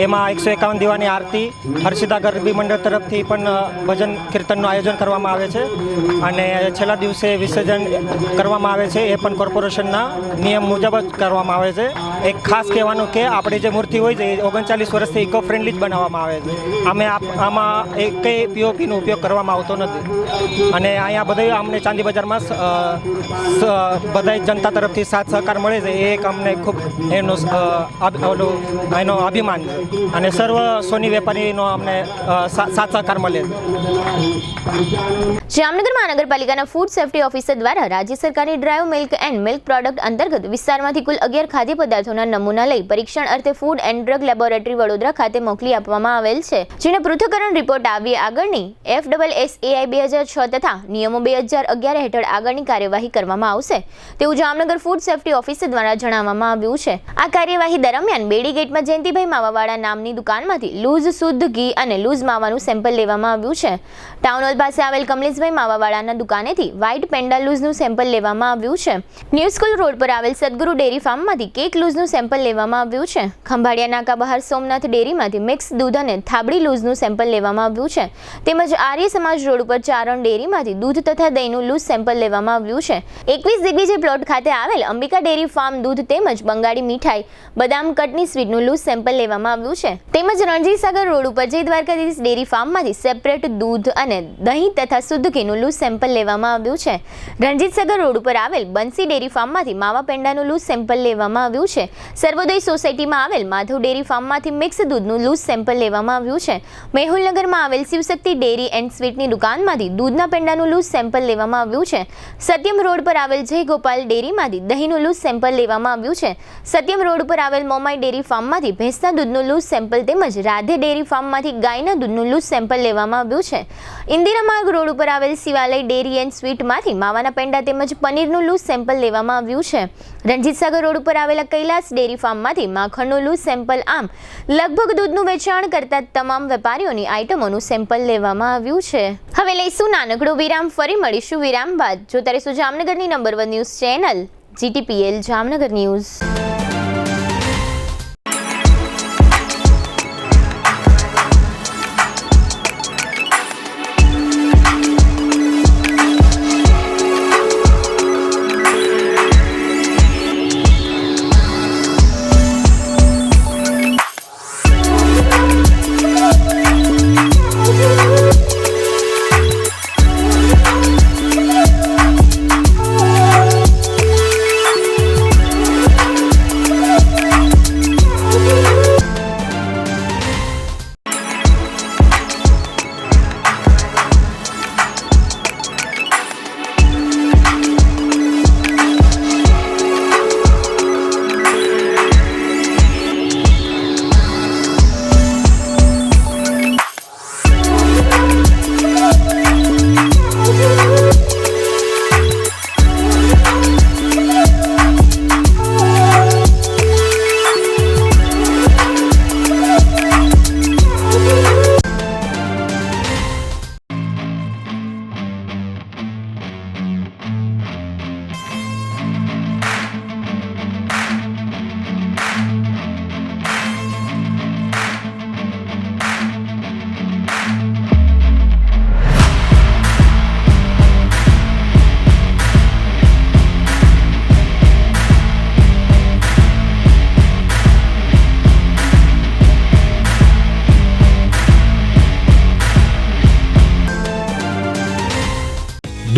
[SPEAKER 18] એમાં 151 દીવાની આરતી, હર્ષિતા ગરબી મંડળ તરફથી પણ ભજન કીર્તનનું આયોજન કરવામાં આવે છે અને છેલ્લા દિવસે વિસર્જન કરવામાં આવે છે. એ પણ કોર્પોરેશનના નિયમ મુજબ જ કરવામાં આવે છે. એક ખાસ કહેવાનું કે આપણી જે મૂર્તિ હોય છે એ 39 વર્ષથી ઇકો ફ્રેન્ડલી જ બનાવવામાં આવે છે. અમે આમાં કંઈ પીઓપીનો ઉપયોગ કરવામાં આવતો નથી અને અહીંયા બધા અમને ચાંદી બજારમાં બધા જનતા તરફથી સાથ સહકાર મળે છે. એ એક અમને ખૂબ એનો અભિમાન છે અને સર્વ સોની વેપારીનો અમને સાથ સહકાર મળે છે.
[SPEAKER 1] જામનગર મહાનગરપાલિકાના ફૂડ સેફ્ટી ઓફિસર દ્વારા રાજ્ય સરકારની drive milk and milk product અંતર્ગત વિસ્તારમાંથી કુલ 11 ખાદ્ય પદાર્થોના નમૂના લઈ પરીક્ષણ અર્થે food and drug laboratory Vadodara ખાતે મોકલી આપવામાં આવેલ છે, જેનો પૃથ્થકરણ રિપોર્ટ આવી આગળની FSSAI 2006 તથા નિયમો 2011 હેઠળ આગળની કાર્યવાહી કરવામાં આવશે તેવું જામનગર ફૂડ સેફ્ટી ઓફિસર દ્વારા જણાવવામાં આવ્યું છે. આ કાર્યવાહી દરમિયાન બેડી ગેટમાં જયંતિભાઈ માવાવાળા નામની દુકાનમાંથી લૂઝ શુદ્ધ ઘી અને લૂઝ માવાનું સેમ્પલ લેવામાં આવ્યું છે. ટાઉન હોલ પાસે આવેલ કમલેશભાઈ માવાવાળાના દુકાનેથી વ્હાઇટ પેન્ડા લૂઝનું સેમ્પલ લેવામાં આવ્યું છે. ન્યૂ સ્કૂલ રોડ પર આવેલ સદગુરુ ડેરી ફાર્મમાંથી કેક લૂઝનું સેમ્પલ લેવામાં આવ્યું છે. ખંભાળિયા નાકા બહાર સોમનાથ ડેરીમાંથી મિક્સ દૂધ અને થાબડી લૂઝનું સેમ્પલ લેવામાં આવ્યું છે. તેમજ આર્ય સમાજ રોડ ઉપર ચારણ ડેરીમાંથી દૂધ તથા દહીંનું લૂઝ સેમ્પલ લેવામાં આવ્યું છે. 21 દિગ્વિજય પ્લોટ ખાતે આવેલ અંબિકા ડેરી ફાર્મ દૂધ તેમજ બંગાળી મીઠાઈ બદામ કટની સ્વીટનું લૂઝ સેમ્પલ લેવામાં આવ્યું છે. તેમજ રણજીત સાગર રોડ ઉપર જય દ્વારકાધીશ ડેરી ફાર્મમાંથી સેપરેટ દૂધ અને દહીં તથા શુદ્ધ ઘીનું લૂઝ સેમ્પલ લેવામાં આવ્યું છે. રણજીત સાગર રોડ ઉપર આવેલ બંસી ડેરી ફાર્મમાંથી માવા પેંડાનું લૂઝ સેમ્પલ લેવામાં આવ્યું છે. સર્વોદય સોસાયટીમાં આવેલ માધવ ડેરી ફાર્મમાંથી મિક્સ દૂધનું લૂઝ સેમ્પલ લેવામાં આવ્યું છે. મેહુલનગરમાં આવેલ શિવશક્તિ ડેરી એન્ડ સ્વીટની દુકાનમાંથી દૂધના પેંડાનું લૂઝ સેમ્પલ લેવામાં આવ્યું છે. સત્યમ રોડ પર આવેલ જય ગોપાલ ડેરીમાંથી દહીંનું લૂઝ સેમ્પલ લેવામાં આવ્યું છે. સત્યમ રોડ પર આવેલ મોમાઈ ડેરી ફાર્મમાંથી ભેંસના દૂધનું લૂઝ સેમ્પલ તેમજ રાધે ડેરી ફાર્મમાંથી ગાયના દૂધનું લૂઝ સેમ્પલ લેવામાં આવ્યું છે. ઇન્દિરા માર્ગ રોડ ઉપર આવેલ શિવાલય ડેરી એન્ડ સ્વીટમાંથી માવાના પેંડા તેમજ પનીરનું લૂઝ સેમ્પલ લેવામાં આવ્યું છે. રણજીત સાગર રોડ ઉપર આવેલા કૈલાસ ડેરી ફાર્મમાંથી માખણનું લૂઝ સેમ્પલ, આમ લગભગ દૂધનું વેચાણ કરતા તમામ વેપારીઓની આઇટમોનું સેમ્પલ લેવામાં આવ્યું છે. હવે લઈશું નાનકડો વિરામ, ફરી મળીશું વિરામ બાદ. જોતા રહેશો જામનગરની number 1 news channel GTPL Jamnagar news.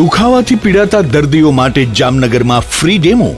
[SPEAKER 2] દુખાવાથી પીડાતા દર્દીઓ માટે જામનગરમાં free demo.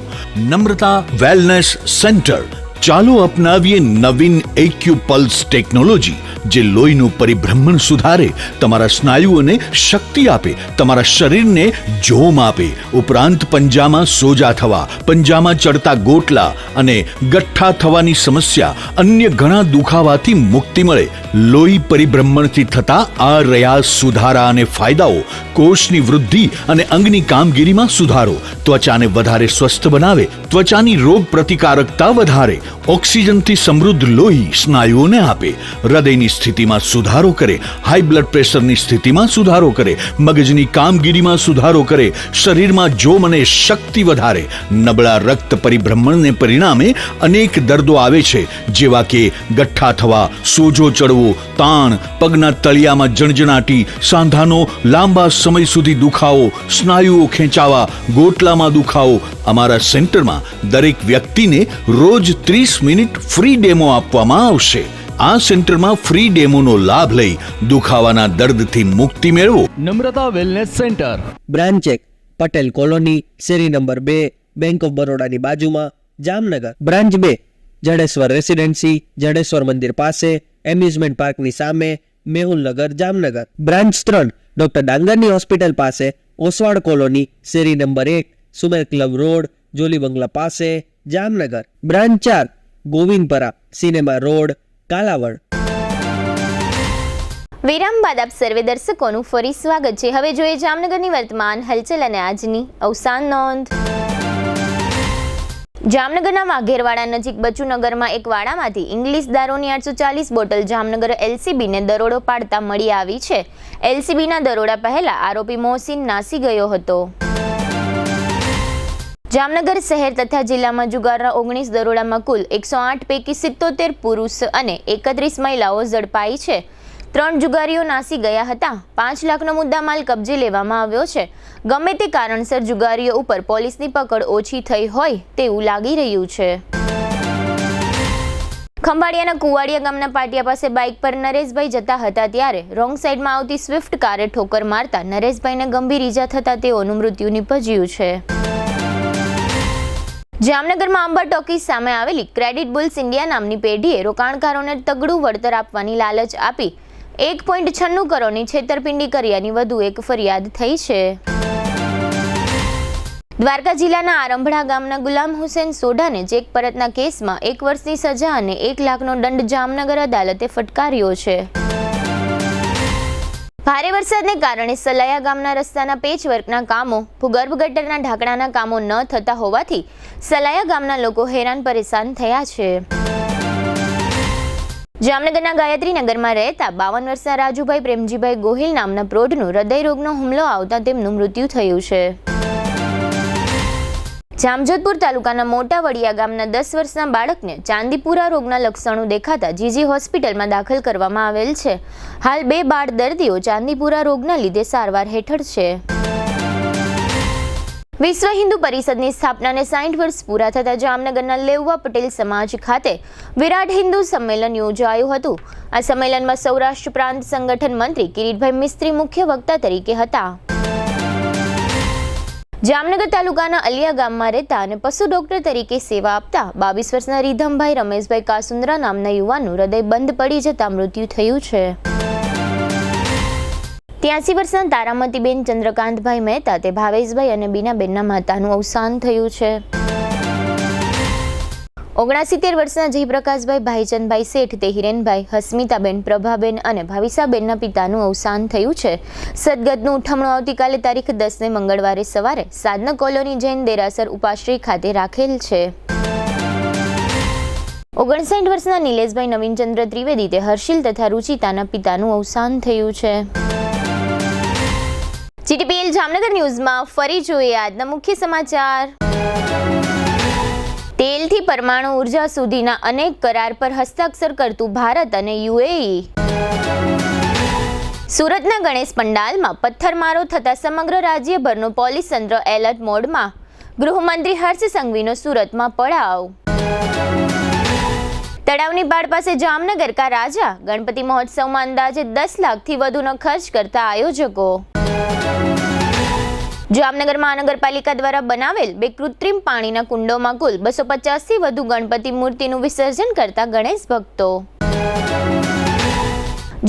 [SPEAKER 2] Namrata wellness centre. ચાલો અપનાવીએ નવીન એક્યુપલ્સ ટેકનોલોજી, જે લોહીનું પરિભ્રમણ સુધારે, તમારા સ્નાયુઓને શક્તિ આપે, તમારા શરીરને જોમ આપે. ઉપરાંત પંજામાં સોજા થવા, પંજામાં ચડતા ગોટલા અને ગઠ્ઠા થવાની સમસ્યા, અન્ય ઘણા દુખાવાથી મુક્તિ મળે. લોહી પરિભ્રમણથી થતા આ રહ્યા સુધારા અને ફાયદાઓ. કોષની વૃદ્ધિ અને અંગની કામગીરીમાં સુધારો, ત્વચાને વધારે સ્વસ્થ બનાવે, ત્વચાની રોગ પ્રતિકારકતા વધારે, ઓક્સિજનથી સમૃદ્ધ લોહી સ્નાયુઓને આપે, હૃદયની સ્થિતિમાં સુધારો કરે, હાઈ બ્લડ પ્રેશરની સ્થિતિમાં સુધારો કરે, મગજની કામગીરીમાં સુધારો કરે, શરીરમાં જોમ અને શક્તિ વધારે. નબળા રક્ત પરિભ્રમણને પરિણામે અનેક દર્દો આવે છે, જેવા કે ગઠ્ઠા થવા, સોજો ચડવો, તાણ, પગના તળિયામાં જણજણાટી, સાંધાનો લાંબા સમય સુધી દુખાવો, સ્નાયુઓ ખેંચાવા, ગોટલામાં દુખાવો. અમારા સેન્ટરમાં દરેક વ્યક્તિને રોજ 30 મિનિટ ફ્રી ડેમો આપવામાં આવશે. આ સેન્ટરમાં ફ્રી ડેમોનો લાભ લઈ દુખાવાના દર્દથી મુક્તિ મેળવો.
[SPEAKER 19] Namrata wellness centre,
[SPEAKER 15] branch 1, Patel colony, શેરી નંબર 2, બેંક ઓફ બરોડાની બાજુમાં, જામનગર. બ્રાન્ચ 2, જડેશ્વર રેસિડેન્સી, જડેશ્વર મંદિર પાસે, એમ્યુઝમેન્ટ પાર્કની સામે, મેહુલનગર, જામનગર. બ્રાન્ચ 3, ડોક્ટર ડાંગરની હોસ્પિટલ પાસે, ઓસવાડ કોલોની, શેરી number 1, Sumer club road, Jolly બંગલા પાસે, Jamnagar. Branch 4, Govindpara, cinema road, Kalavad.
[SPEAKER 1] વિરામ બાદ આપ સર્વે દર્શકોનું ફરી સ્વાગત છે. હવે જોઈએ જામનગરની વર્તમાન હલચલ અને આજની અવસાન નોંધ. જામનગરના વાઘેરવાડા નજીક બચુનગરમાં એક વાડામાંથી ઇંગ્લિશ દારૂની 840 બોટલ જામનગર LCBને દરોડો પાડતા મળી આવી છે. LCBના દરોડા પહેલા આરોપી મોહસિન નાસી ગયો હતો. જામનગર શહેર તથા જિલ્લામાં જુગારના 19 દરોડામાં કુલ 108 પૈકી 77 પુરુષ અને 31 મહિલાઓ ઝડપાઈ છે. 3 જુગારીઓ નાસી ગયા હતા. 5 લાખનો મુદ્દામાલ કબજે લેવામાં આવ્યો છે. ગમે તે કારણસર જુગારીઓ ઉપર પોલીસની પકડ ઓછી થઈ હોય તેવું લાગી રહ્યું છે. ખંભાળિયાના કુવાડિયા ગામના પાટિયા પાસે બાઇક પર નરેશભાઈ જતા હતા ત્યારે રોંગ સાઈડમાં આવતી સ્વિફ્ટ કારે ઠોકર મારતા નરેશભાઈને ગંભીર ઈજા થતા તેઓનું મૃત્યુ નિપજ્યું છે. જામનગરમાં અંબર ટોકીઝ સામે આવેલી ક્રેડિટ બુલ્સ ઇન્ડિયા નામની પેઢીએ રોકાણકારોને તગડું વળતર આપવાની લાલચ આપી 1.96 કરોડની છેતરપિંડી કર્યાની વધુ એક ફરિયાદ થઈ છે. દ્વારકા જિલ્લાના આરંભડા ગામના ગુલામ હુસેન સોઢાને ચેક પરતના કેસમાં 1 વર્ષની સજા અને 1 લાખનો દંડ જામનગર અદાલતે ફટકાર્યો છે. ભારે વરસાદને કારણે સલાયા ગામના રસ્તાના પેચવર્કના કામો, ભૂગર્ભ ગટરના ઢાંકણાના કામો ન થતા હોવાથી સલાયા ગામના લોકો હેરાન પરેશાન થયા છે. જામનગરના ગાયત્રીનગરમાં રહેતા 52 વર્ષના રાજુભાઈ પ્રેમજીભાઈ ગોહિલ નામના પ્રૌઢનું હૃદય રોગનો હુમલો આવતા તેમનું મૃત્યુ થયું છે. જામજોધપુર તાલુકાના મોટા વડિયા ગામના 10 વર્ષના બાળકને ચાંદીપુરા રોગના લક્ષણો દેખાતા જીજી હોસ્પિટલમાં દાખલ કરવામાં આવેલ છે. હાલ 2 બાળ દર્દીઓ ચાંદીપુરા રોગના લીધે સારવાર હેઠળ છે. વિશ્વ હિન્દુ પરિષદની સ્થાપનાને 60 વર્ષ પૂરા થતા જામનગરના લેઉવા પટેલ સમાજ ખાતે વિરાટ હિન્દુ સંમેલન યોજાયું હતું. આ સંમેલનમાં સૌરાષ્ટ્ર પ્રાંત સંગઠન મંત્રી કિરીટભાઈ મિસ્ત્રી મુખ્ય વક્તા તરીકે હતા. જામનગર તાલુકાના અલિયા ગામમાં રહેતા અને પશુ ડોક્ટર તરીકે સેવા આપતા 22 વર્ષના રીધમભાઈ રમેશભાઈ કાસુંદ્રા નામના યુવાનનું હૃદય બંધ પડી જતા મૃત્યુ થયું છે. 83 વર્ષના તારામતીબેન ચંદ્રકાંતભાઈ મહેતા તે ભાવેશભાઈ અને બીનાબેનના માતાનું અવસાન થયું છે. 69 વર્ષના જયપ્રકાશભાઈ ભાઈચંદભાઈ શેઠ તે હિરેનભાઈ, હસ્મિતાબેન, પ્રભાબેન અને ભાવિસાબેનના પિતાનું અવસાન થયું છે. સદગતનું ઉઠમણું આવતીકાલે તારીખ 10 મંગળવારે સવારે સાધના કોલોની જૈન દેરાસર ઉપાશ્રય ખાતે રાખેલ છે. 59 વર્ષના નિલેશભાઈ નવીનચંદ્ર ત્રિવેદી તે હર્ષિલ તથા રુચિતાના પિતાનું અવસાન થયું છે. જીટીપીએલ જામનગર ન્યૂઝમાં ફરી જોઈએ આજના મુખ્ય સમાચાર. તેલથી પરમાણુ ઉર્જા સુધીના અનેક કરાર પર હસ્તાક્ષર કરતું ભારત અને યુએઈ. સુરતના ગણેશ પંડાલમાં પથ્થરમારો થતા સમગ્ર રાજ્યભરનો પોલીસ તંત્ર એલર્ટ મોડમાં. ગૃહમંત્રી હર્ષ સંઘવીનો સુરતમાં પડાવ. તળાવની પાળ પાસે જામનગર કા રાજા ગણપતિ મહોત્સવમાં અંદાજે 10 લાખથી વધુનો ખર્ચ કરતા આયોજકો. જામનગર મહાનગરપાલિકા દ્વારા બનાવેલ 2 કૃત્રિમ પાણીના કુંડોમાં કુલ 250થી વધુ ગણપતિ મૂર્તિનું વિસર્જન કરતા ગણેશ ભક્તો.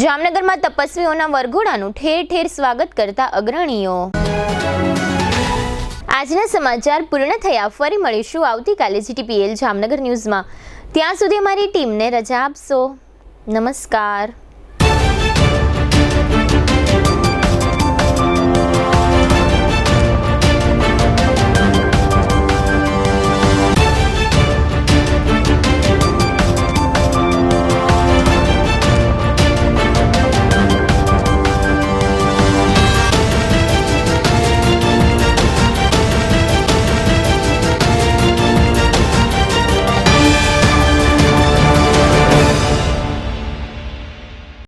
[SPEAKER 1] જામનગરમાં તપસ્વીઓના વરઘોડાનું ઠેર ઠેર સ્વાગત કરતા અગ્રણીઓ. આજના સમાચાર પૂર્ણ થયા. ફરી મળીશું આવતીકાલે જીટીપીએલ જામનગર ન્યૂઝમાં. ત્યાં સુધી અમારી ટીમને રજા આપશો. નમસ્કાર.